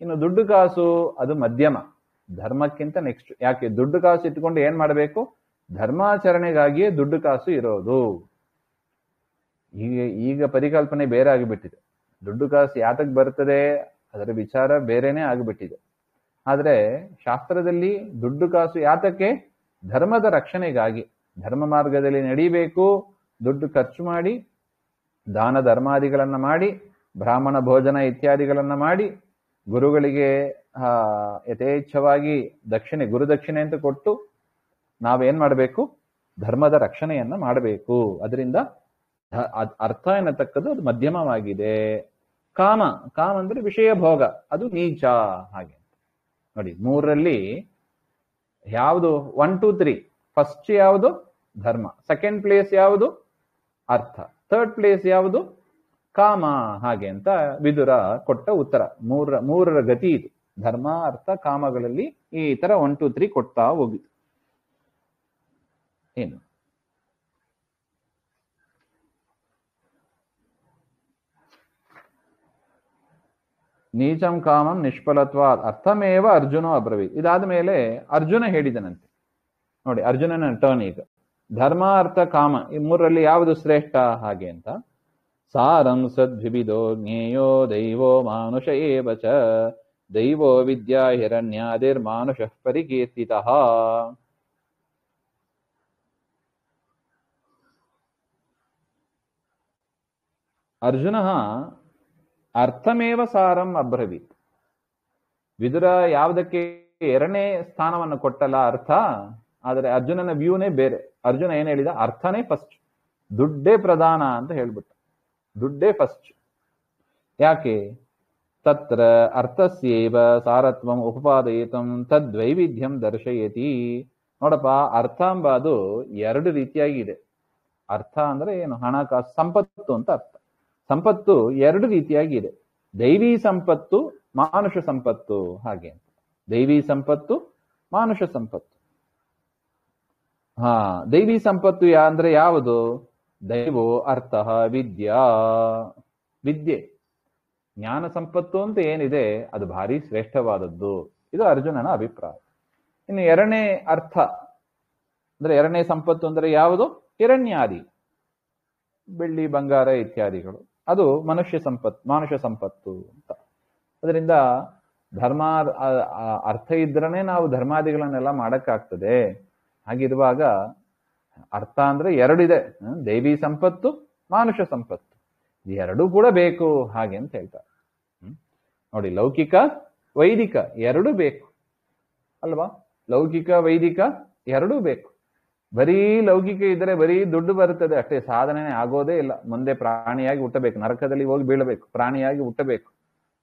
ಇನ್ನು ದುಡ್ಡು ಕಾಸು ಅದು ಮಧ್ಯಮ, ಧರ್ಮಕ್ಕಿಂತ ನೆಕ್ಸ್ಟ್. ಯಾಕೆ? ದುಡ್ಡು ಕಾಸು ಇಟ್ಕೊಂಡು ಏನ್ ಮಾಡಬೇಕು? ಧರ್ಮಾಚರಣೆಗಾಗಿಯೇ ದುಡ್ಡು ಕಾಸು ಇರೋದು. ಈಗ ಪರಿಕಲ್ಪನೆ ಬೇರೆ ಆಗಿಬಿಟ್ಟಿದೆ. ದುಡ್ಡು ಕಾಸು ಯಾತಕ್ ಬರ್ತದೆ ಅದರ ವಿಚಾರ ಬೇರೆನೆ ಆಗಿಬಿಟ್ಟಿದೆ. ಆದ್ರೆ ಶಾಸ್ತ್ರದಲ್ಲಿ ದುಡ್ಡು ಕಾಸು ಯಾತಕ್ಕೆ? ಧರ್ಮದ ರಕ್ಷಣೆಗಾಗಿ. ಧರ್ಮ ಮಾರ್ಗದಲ್ಲಿ ನಡೀಬೇಕು, ದುಡ್ಡು ಖರ್ಚು ಮಾಡಿ, ದಾನ ಧರ್ಮಾದಿಗಳನ್ನ ಮಾಡಿ, ಬ್ರಾಹ್ಮಣ ಭೋಜನ ಇತ್ಯಾದಿಗಳನ್ನ ಮಾಡಿ, ಗುರುಗಳಿಗೆ ಯಥೇಚ್ಛವಾಗಿ ದಕ್ಷಿಣೆ, ಗುರುದಕ್ಷಿಣೆ ಅಂತ ಕೊಟ್ಟು ನಾವೇನ್ ಮಾಡಬೇಕು? ಧರ್ಮದ ರಕ್ಷಣೆಯನ್ನ ಮಾಡಬೇಕು. ಅದರಿಂದ ಅರ್ಥ ಎನ್ನತಕ್ಕದ್ದು ಅದು ಮಧ್ಯಮವಾಗಿದೆ. ಕಾಮ, ಕಾಮ ಅಂದ್ರೆ ವಿಷಯ ಭೋಗ, ಅದು ನೀಚ. ಹಾಗೆ ನೋಡಿ, ಮೂರರಲ್ಲಿ ಯಾವುದು? 1 2 3. ಫಸ್ಟ್ ಯಾವುದು? ಧರ್ಮ. ಸೆಕೆಂಡ್ ಪ್ಲೇಸ್ ಯಾವುದು? ಅರ್ಥ. ಥರ್ಡ್ ಪ್ಲೇಸ್ ಯಾವುದು? ಕಾಮ. ಹಾಗೆ ಅಂತ ವಿದುರ ಕೊಟ್ಟ ಉತ್ತರ. ಮೂರರ ಗತಿ ಇದು. ಧರ್ಮ, ಅರ್ಥ, ಕಾಮಗಳಲ್ಲಿ ಈ ತರ 1 2 3 ಕೊಡ್ತಾ ಹೋಗಿದ್ದು. ಏನು ನೀಚಂ ಕಾಮಂ ನಿಷ್ಫಲತ್ವಾದ್ ಅರ್ಥಮೇವ ಅರ್ಜುನೋ ಅಬ್ರವೀತ್. ಇದಾದ ಮೇಲೆ ಅರ್ಜುನ ಹೇಳಿದನಂತೆ. ನೋಡಿ, ಅರ್ಜುನನ ಟರ್ನ್ ಈಗ. ಧರ್ಮ, ಅರ್ಥ, ಕಾಮ ಈ ಮೂರರಲ್ಲಿ ಯಾವುದು ಶ್ರೇಷ್ಠ? ಹಾಗೆ ಅಂತ. ಸಾರಂ ಸದ್ವಿವಿಧೋ ಜ್ಞೇಯೋ ದೈವೋ ಮಾನುಷ ಏವ ಚ ದೈವೋ ವಿದ್ಯಾ ಹಿರಣ್ಯಾದಿರ್ಮಾನುಷಃ ಪರಿಕೀರ್ತಿತಃ. ಅರ್ಜುನ ಅರ್ಥಮೇವ ಸಾರಂ ಅಬ್ರವೀತ್. ವಿದುರ ಯಾವುದಕ್ಕೆ ಎರಡನೇ ಸ್ಥಾನವನ್ನು ಕೊಟ್ಟಲ್ಲ, ಅರ್ಥ. ಆದರೆ ಅರ್ಜುನನ ವ್ಯೂನೇ ಬೇರೆ. ಅರ್ಜುನ ಏನ್ ಹೇಳಿದ? ಅರ್ಥನೇ ಫಸ್ಟ್, ದುಡ್ಡೇ ಪ್ರಧಾನ ಅಂತ ಹೇಳ್ಬಿಟ್ಟು. ದುಡ್ಡೇ ಫಸ್ಟ್. ಯಾಕೆ? ತತ್ರ ಅರ್ಥಸ್ಯೇವ ಸಾರತ್ವಂ ಉಪಪಾದಯಿತಂ ತದ್ವೈವಿಧ್ಯಂ ದರ್ಶಯತಿ. ನೋಡಪ್ಪ, ಅರ್ಥ ಎಂಬುದು 2 ರೀತಿಯಾಗಿದೆ. ಅರ್ಥ ಅಂದ್ರೆ ಏನು? ಹಣಕಾಸು, ಸಂಪತ್ತು ಅಂತ ಅರ್ಥ. ಸಂಪತ್ತು 2 ರೀತಿಯಾಗಿ ಇದೆ. ದೈವಿ ಸಂಪತ್ತು, ಮಾನುಷ ಸಂಪತ್ತು. ಹಾಗೆ ಅಂತ. ದೈವಿ ಸಂಪತ್ತು, ಮಾನುಷ ಸಂಪತ್ತು. ದೈವಿ ಸಂಪತ್ತು ಅಂದ್ರೆ ಯಾವುದು? ದೈವೋ ಅರ್ಥ ವಿದ್ಯಾ. ವಿದ್ಯೆ, ಜ್ಞಾನ ಸಂಪತ್ತು ಅಂತ ಏನಿದೆ ಅದು ಭಾರಿ ಶ್ರೇಷ್ಠವಾದದ್ದು. ಇದು ಅರ್ಜುನನ ಅಭಿಪ್ರಾಯ. ಇನ್ನು ಎರಡನೇ ಅರ್ಥ ಅಂದ್ರೆ ಎರಡನೇ ಸಂಪತ್ತು ಅಂದ್ರೆ ಯಾವುದು? ಹಿರಣ್ಯಾದಿ, ಬೆಳ್ಳಿ ಬಂಗಾರ ಇತ್ಯಾದಿಗಳು. ಅದು ಮನುಷ್ಯ ಸಂಪತ್ತು, ಮಾನುಷ ಸಂಪತ್ತು ಅಂತ. ಅದರಿಂದ ಧರ್ಮ ಅರ್ಥ ಇದ್ರನೇ ನಾವು ಧರ್ಮಾದಿಗಳನ್ನೆಲ್ಲ ಮಾಡಕ್ಕಾಗ್ತದೆ. ಹಾಗಿರುವಾಗ ಅರ್ಥ ಅಂದ್ರೆ 2 ಇದೆ. ದೈವಿ ಸಂಪತ್ತು, ಮಾನುಷ ಸಂಪತ್ತು, ಎರಡೂ ಕೂಡ ಬೇಕು. ಹಾಗೆ ಅಂತ ಹೇಳ್ತಾರೆ. ನೋಡಿ, ಲೌಕಿಕ ವೈದಿಕ 2 ಬೇಕು ಅಲ್ವಾ? ಲೌಕಿಕ ವೈದಿಕ 2 ಬೇಕು. ಬರೀ ಲೌಕಿಕ ಇದ್ರೆ ಬರೀ ದುಡ್ಡು ಬರುತ್ತದೆ ಅಷ್ಟೇ, ಸಾಧನೆ ಆಗೋದೇ ಇಲ್ಲ. ಮುಂದೆ ಪ್ರಾಣಿಯಾಗಿ ಹುಟ್ಟಬೇಕು, ನರಕದಲ್ಲಿ ಹೋಗಿ ಬೀಳಬೇಕು, ಪ್ರಾಣಿಯಾಗಿ ಹುಟ್ಟಬೇಕು.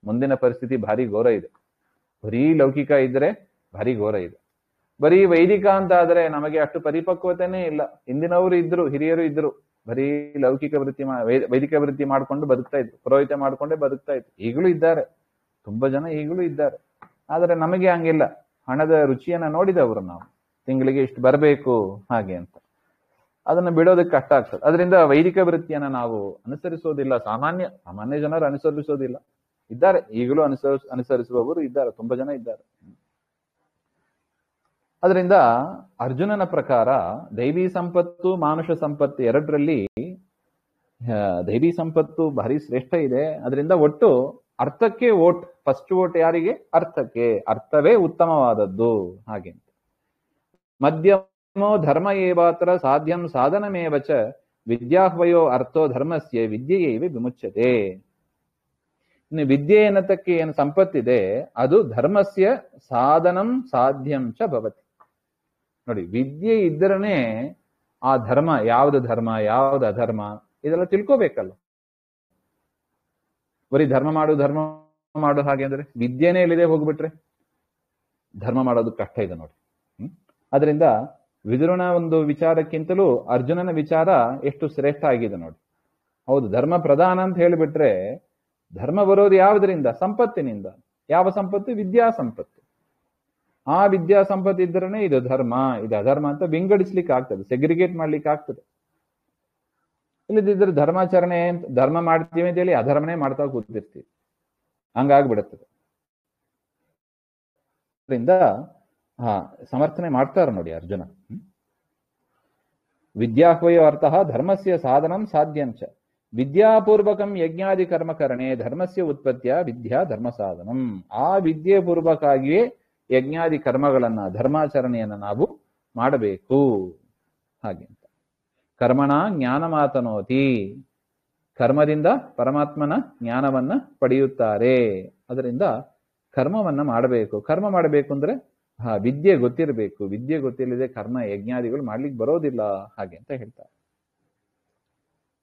ಮುಂದಿನ ಪರಿಸ್ಥಿತಿ ಭಾರಿ ಘೋರ ಇದೆ. ಬರೀ ಲೌಕಿಕ ಇದ್ರೆ ಭಾರಿ ಘೋರ ಇದೆ. ಬರೀ ವೈದಿಕ ಅಂತ ಆದ್ರೆ ನಮಗೆ ಅಷ್ಟು ಪರಿಪಕ್ವತೆನೇ ಇಲ್ಲ. ಹಿಂದಿನವರು ಇದ್ರು, ಹಿರಿಯರು ಇದ್ರು, ಬರೀ ಲೌಕಿಕ ವೃತ್ತಿ ವೈದಿಕ ವೃತ್ತಿ ಮಾಡ್ಕೊಂಡು ಬದುಕ್ತಾ ಇದ್ರು, ಪುರೋಹಿತ ಮಾಡ್ಕೊಂಡೇ ಬದುಕ್ತಾ ಇದ್ರು. ಈಗಲೂ ಇದ್ದಾರೆ, ತುಂಬಾ ಜನ ಈಗಲೂ ಇದ್ದಾರೆ. ಆದ್ರೆ ನಮಗೆ ಹಂಗಿಲ್ಲ. ಹಣದ ರುಚಿಯನ್ನ ನೋಡಿದವರು ನಾವು, ತಿಂಗಳಿಗೆ ಇಷ್ಟು ಬರಬೇಕು ಹಾಗೆ ಅಂತ. ಅದನ್ನ ಬಿಡೋದಕ್ಕೆ ಕಷ್ಟ ಆಗ್ತದೆ. ಅದರಿಂದ ವೈದಿಕ ವೃತ್ತಿಯನ್ನ ನಾವು ಅನುಸರಿಸೋದಿಲ್ಲ. ಸಾಮಾನ್ಯ ಜನರು ಅನುಸರಿಸೋದಿಲ್ಲ. ಇದ್ದಾರೆ, ಈಗಲೂ ಅನುಸರಿಸುವವರು ಇದ್ದಾರೆ, ತುಂಬಾ ಜನ ಇದ್ದಾರೆ. ಅದರಿಂದ ಅರ್ಜುನನ ಪ್ರಕಾರ ದೈವಿ ಸಂಪತ್ತು, ಮಾನುಷ ಸಂಪತ್ತು 2ರಲ್ಲಿ ದೈವಿ ಸಂಪತ್ತು ಭಾರಿ ಶ್ರೇಷ್ಠ ಇದೆ. ಅದರಿಂದ ಒಟ್ಟು ಅರ್ಥಕ್ಕೆ ವೋಟ್. ಫಸ್ಟ್ ವೋಟ್ ಯಾರಿಗೆ? ಅರ್ಥಕ್ಕೆ. ಅರ್ಥವೇ ಉತ್ತಮವಾದದ್ದು. ಹಾಗೆ ಮಧ್ಯಮೋ ಧರ್ಮ ಏವಾತ್ರ ಸಾಧ್ಯಂ ಸಾಧನಮೇವ ಚ ವಿದ್ಯಾಹ್ವಯೋ ಅರ್ಥೋ ಧರ್ಮಸ್ಯ ವಿದ್ಯೆಯೈವ ವಿಮುಚ್ಯತೆ. ಇನ್ನು ವಿದ್ಯೆ ಎನ್ನತಕ್ಕೆ ಏನು ಸಂಪತ್ತಿದೆ ಅದು ಧರ್ಮಸ್ಯ ಸಾಧನಂ ಸಾಧ್ಯಂ ಚ ಭವತಿ. ನೋಡಿ, ವಿದ್ಯೆ ಇದ್ದರನೇ ಆ ಧರ್ಮ, ಯಾವ್ದು ಧರ್ಮ ಯಾವ್ದು ಅಧರ್ಮ ಇದೆಲ್ಲ ತಿಳ್ಕೋಬೇಕಲ್ಲ. ಬರೀ ಧರ್ಮ ಮಾಡು ಹಾಗೆ ಅಂದ್ರೆ ವಿದ್ಯೆನೇ ಇಲ್ಲದೆ ಹೋಗ್ಬಿಟ್ರೆ ಧರ್ಮ ಮಾಡೋದು ಕಷ್ಟ ಇದೆ ನೋಡಿ. ಅದರಿಂದ ವಿದುರನ ಒಂದು ವಿಚಾರಕ್ಕಿಂತಲೂ ಅರ್ಜುನನ ವಿಚಾರ ಎಷ್ಟು ಶ್ರೇಷ್ಠ ಆಗಿದೆ ನೋಡಿ. ಹೌದು, ಧರ್ಮ ಪ್ರಧಾನ ಅಂತ ಹೇಳಿಬಿಟ್ರೆ ಧರ್ಮ ಬರೋದು ಯಾವುದರಿಂದ? ಸಂಪತ್ತಿನಿಂದ. ಯಾವ ಸಂಪತ್ತು? ವಿದ್ಯಾ ಸಂಪತ್ತು. ಆ ವಿದ್ಯಾ ಸಂಪತ್ತು ಇದ್ರನೇ ಇದು ಧರ್ಮ, ಇದು ಅಧರ್ಮ ಅಂತ ವಿಂಗಡಿಸ್ಲಿಕ್ಕೆ ಆಗ್ತದೆ, ಸೆಗ್ರಿಗೇಟ್ ಮಾಡ್ಲಿಕ್ಕೆ ಆಗ್ತದೆ. ಇಲ್ಲದಿದ್ರೆ ಧರ್ಮಾಚರಣೆ ಧರ್ಮ ಮಾಡ್ತೀವಿ ಅಂತ ಹೇಳಿ ಅಧರ್ಮನೇ ಮಾಡ್ತಾ ಕೂತಿರ್ತೀವಿ, ಹಂಗಾಗ್ಬಿಡುತ್ತದೆ. ಅದರಿಂದ ಸಮರ್ಥನೆ ಮಾಡ್ತಾರೆ ನೋಡಿ ಅರ್ಜುನ. ವಿದ್ಯಾಹ್ವಯೋ ಅರ್ಥ ಧರ್ಮಸ್ಯ ಸಾಧನಂ ಸಾಧ್ಯಂಚ ವಿದ್ಯಾಪೂರ್ವಕಂ ಯಜ್ಞಾದಿ ಕರ್ಮಕರಣೆ ಧರ್ಮಸ್ಯ ಉತ್ಪತ್ತಿಯ ವಿದ್ಯಾ ಧರ್ಮ ಸಾಧನಂ. ಆ ವಿದ್ಯೆ ಪೂರ್ವಕವಾಗಿಯೇ ಯಜ್ಞಾದಿ ಕರ್ಮಗಳನ್ನ ಧರ್ಮಾಚರಣೆಯನ್ನ ನಾವು ಮಾಡಬೇಕು. ಹಾಗೆ ಅಂತ ಕರ್ಮಣ ಜ್ಞಾನ ಮಾತನೋತಿ, ಕರ್ಮದಿಂದ ಪರಮಾತ್ಮನ ಜ್ಞಾನವನ್ನ ಪಡೆಯುತ್ತಾರೆ. ಅದರಿಂದ ಕರ್ಮವನ್ನ ಮಾಡಬೇಕು. ಕರ್ಮ ಮಾಡಬೇಕು ಅಂದ್ರೆ ವಿದ್ಯೆ ಗೊತ್ತಿರಬೇಕು. ವಿದ್ಯೆ ಗೊತ್ತಿಲ್ಲದೆ ಕರ್ಮ ಯಜ್ಞಾದಿಗಳು ಮಾಡ್ಲಿಕ್ಕೆ ಬರೋದಿಲ್ಲ. ಹಾಗೆ ಅಂತ ಹೇಳ್ತಾರೆ.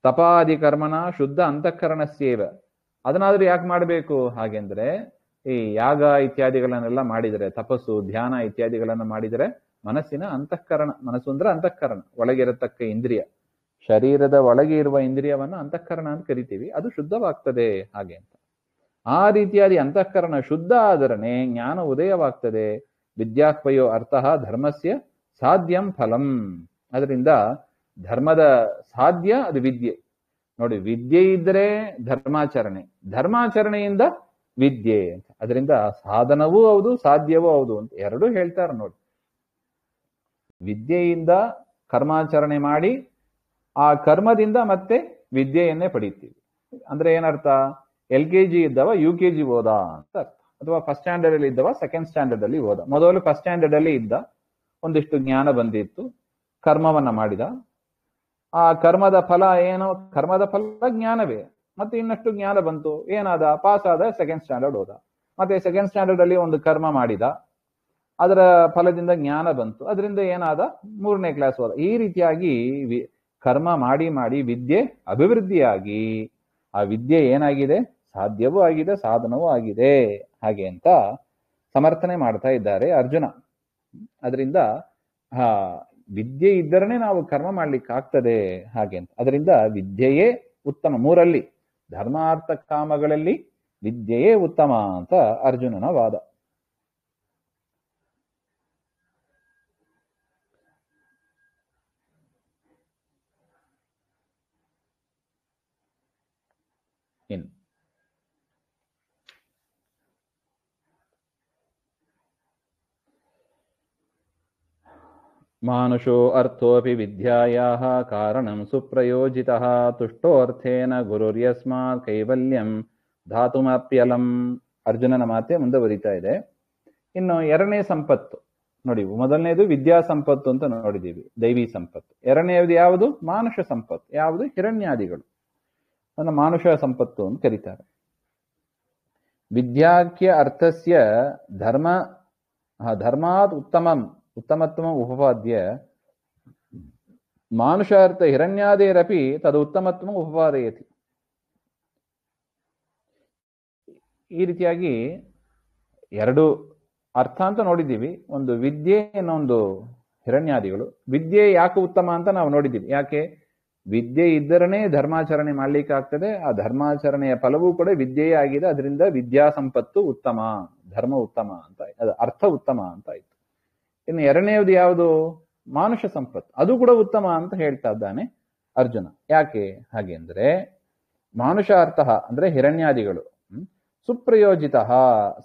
ತಪಾದಿ ಕರ್ಮನ ಶುದ್ಧ ಅಂತಃಕರಣಸ್ಯೇವ, ಅದನ್ನಾದ್ರೂ ಯಾಕೆ ಮಾಡಬೇಕು ಹಾಗೆಂದ್ರೆ ಈ ಯಾಗ ಇತ್ಯಾದಿಗಳನ್ನೆಲ್ಲ ಮಾಡಿದರೆ, ತಪಸ್ಸು ಧ್ಯಾನ ಇತ್ಯಾದಿಗಳನ್ನ ಮಾಡಿದರೆ ಮನಸ್ಸಿನ ಅಂತಃಕರಣ, ಮನಸ್ಸು ಅಂದ್ರೆ ಅಂತಃಕರಣ, ಒಳಗಿರತಕ್ಕ ಇಂದ್ರಿಯ, ಶರೀರದ ಒಳಗೆ ಇರುವ ಇಂದ್ರಿಯವನ್ನ ಅಂತಃಕರಣ ಅಂತ ಕರಿತೀವಿ, ಅದು ಶುದ್ಧವಾಗ್ತದೆ. ಹಾಗೆ ಅಂತ ಆ ರೀತಿಯಾದಿ ಅಂತಃಕರಣ ಶುದ್ಧ ಆದರನೆ ಜ್ಞಾನ ಉದಯವಾಗ್ತದೆ. ವಿದ್ಯಾಹ್ವಯೋ ಅರ್ಥಃ ಧರ್ಮಸ್ಯ ಸಾಧ್ಯಂ ಫಲಂ. ಅದರಿಂದ ಧರ್ಮದ ಸಾಧ್ಯ ಅದು ವಿದ್ಯೆ. ನೋಡಿ, ವಿದ್ಯೆ ಇದ್ರೆ ಧರ್ಮಾಚರಣೆ, ಧರ್ಮಾಚರಣೆಯಿಂದ ವಿದ್ಯೆ ಅಂತ. ಅದರಿಂದ ಸಾಧನವೂ ಹೌದು ಸಾಧ್ಯವೂ ಹೌದು ಅಂತ ಎರಡೂ ಹೇಳ್ತಾರೆ. ನೋಡಿ, ವಿದ್ಯೆಯಿಂದ ಕರ್ಮಾಚರಣೆ ಮಾಡಿ ಆ ಕರ್ಮದಿಂದ ಮತ್ತೆ ವಿದ್ಯೆಯನ್ನೇ ಪಡೀತೀವಿ. ಅಂದ್ರೆ ಏನರ್ಥ? LKG ಇದ್ದವ UKG ಓದ ಅಂತ ಅರ್ಥ. ಅಥವಾ ಫಸ್ಟ್ ಸ್ಟ್ಯಾಂಡರ್ಡ್ ಅಲ್ಲಿ ಇದ್ದವ ಸೆಕೆಂಡ್ ಸ್ಟ್ಯಾಂಡರ್ಡ್ ಅಲ್ಲಿ ಓದ. ಮೊದಲು ಫಸ್ಟ್ ಸ್ಟ್ಯಾಂಡರ್ಡ್ ಅಲ್ಲಿ ಇದ್ದ, ಒಂದಿಷ್ಟು ಜ್ಞಾನ ಬಂದಿತ್ತು, ಕರ್ಮವನ್ನ ಮಾಡಿದ. ಆ ಕರ್ಮದ ಫಲ ಏನು? ಕರ್ಮದ ಫಲ ಜ್ಞಾನವೇ. ಮತ್ತೆ ಇನ್ನಷ್ಟು ಜ್ಞಾನ ಬಂತು, ಏನಾದ? ಪಾಸ್ ಆದ, ಸೆಕೆಂಡ್ ಸ್ಟ್ಯಾಂಡರ್ಡ್ ಹೋದ. ಮತ್ತೆ ಸೆಕೆಂಡ್ ಸ್ಟ್ಯಾಂಡರ್ಡ್ ಅಲ್ಲಿ ಒಂದು ಕರ್ಮ ಮಾಡಿದ, ಅದರ ಫಲದಿಂದ ಜ್ಞಾನ ಬಂತು, ಅದರಿಂದ ಏನಾದ? 3ನೇ ಕ್ಲಾಸ್ ಹೋದ. ಈ ರೀತಿಯಾಗಿ ಕರ್ಮ ಮಾಡಿ ಮಾಡಿ ವಿದ್ಯೆ ಅಭಿವೃದ್ಧಿಯಾಗಿ ಆ ವಿದ್ಯೆ ಏನಾಗಿದೆ? ಸಾಧ್ಯವೂ ಆಗಿದೆ, ಸಾಧನವೂ ಆಗಿದೆ. ಹಾಗೆ ಅಂತ ಸಮರ್ಥನೆ ಮಾಡ್ತಾ ಇದ್ದಾರೆ ಅರ್ಜುನ. ಅದರಿಂದ ವಿದ್ಯೆ ಇದ್ದರನೇ ನಾವು ಕರ್ಮ ಮಾಡ್ಲಿಕ್ಕೆ ಆಗ್ತದೆ. ಹಾಗೆ ಅಂತ ಅದರಿಂದ ವಿದ್ಯೆಯೇ ಉತ್ತಮ. 3ರಲ್ಲಿ ಧರ್ಮಾರ್ಥ ಕಾಮಗಳಲ್ಲಿ ವಿದ್ಯೆಯೇ ಉತ್ತಮ ಅಂತ ಅರ್ಜುನನ ವಾದ. ಇನ್ನು ಮಾನುಷೋ ಅರ್ಥೋಪಿ ವಿದ್ಯಾಯಾಃ ಕಾರಣಂ ಸುಪ್ರಯೋಜಿತಃ ತುಷ್ಟೋರ್ಥೇನ ಗುರುರ್ಯಸ್ಮಾತ್ ಕೈವಲ್ಯಂ ಧಾತುಮಪ್ಯಲಂ. ಅರ್ಜುನನ ಮಾತೆ ಮುಂದುವರಿತಾ ಇದೆ. ಇನ್ನು 2ನೇ ಸಂಪತ್ತು ನೋಡಿ, ಮೊದಲನೇದು ವಿದ್ಯಾ ಸಂಪತ್ತು ಅಂತ ನೋಡಿದೀವಿ, ದೈವಿ ಸಂಪತ್ತು. 2ನೇದು ಯಾವುದು? ಮಾನುಷ ಸಂಪತ್ತು. ಯಾವುದು? ಹಿರಣ್ಯಾದಿಗಳು. ಅದನ್ನು ಮಾನುಷ ಸಂಪತ್ತು ಅಂತ ಕರೀತಾರೆ. ವಿದ್ಯಾಖ್ಯ ಅರ್ಥಸ್ಯ ಧರ್ಮಾತ್ ಉತ್ತಮತ್ವಂ ಉಪಪಾದ್ಯ ಮಾನುಷಾರ್ಥ ಹಿರಣ್ಯಾದೇರಪಿ ತದು ಉತ್ತಮತ್ವಂ ಉಪಪಾದಯತಿ. ಈ ರೀತಿಯಾಗಿ 2 ಅರ್ಥ ಅಂತ ನೋಡಿದ್ದೀವಿ. ಒಂದು ವಿದ್ಯೆ, ಇನ್ನೊಂದು ಹಿರಣ್ಯಾದಿಗಳು. ವಿದ್ಯೆ ಯಾಕೆ ಉತ್ತಮ ಅಂತ ನಾವು ನೋಡಿದ್ದೀವಿ. ಯಾಕೆ? ವಿದ್ಯೆ ಇದ್ದರನೇ ಧರ್ಮಾಚರಣೆ ಮಾಡ್ಲಿಕ್ಕೆ ಆಗ್ತದೆ. ಆ ಧರ್ಮಾಚರಣೆಯ ಫಲವೂ ಕೂಡ ವಿದ್ಯೆಯೇ ಆಗಿದೆ. ಅದರಿಂದ ವಿದ್ಯಾ ಸಂಪತ್ತು ಉತ್ತಮ, ಧರ್ಮ ಉತ್ತಮ ಅಂತ, ಅದು ಅರ್ಥ ಉತ್ತಮ ಅಂತ ಆಯ್ತು. ಇನ್ನು 2ನೇದು ಯಾವುದು? ಮಾನುಷ ಸಂಪತ್ತು. ಅದು ಕೂಡ ಉತ್ತಮ ಅಂತ ಹೇಳ್ತಾ ಇದ್ದಾನೆ ಅರ್ಜುನ. ಯಾಕೆ ಹಾಗೆ ಅಂದ್ರೆ ಮಾನುಷಾರ್ಥ ಅಂದ್ರೆ ಹಿರಣ್ಯಾದಿಗಳು ಸುಪ್ರಯೋಜಿತ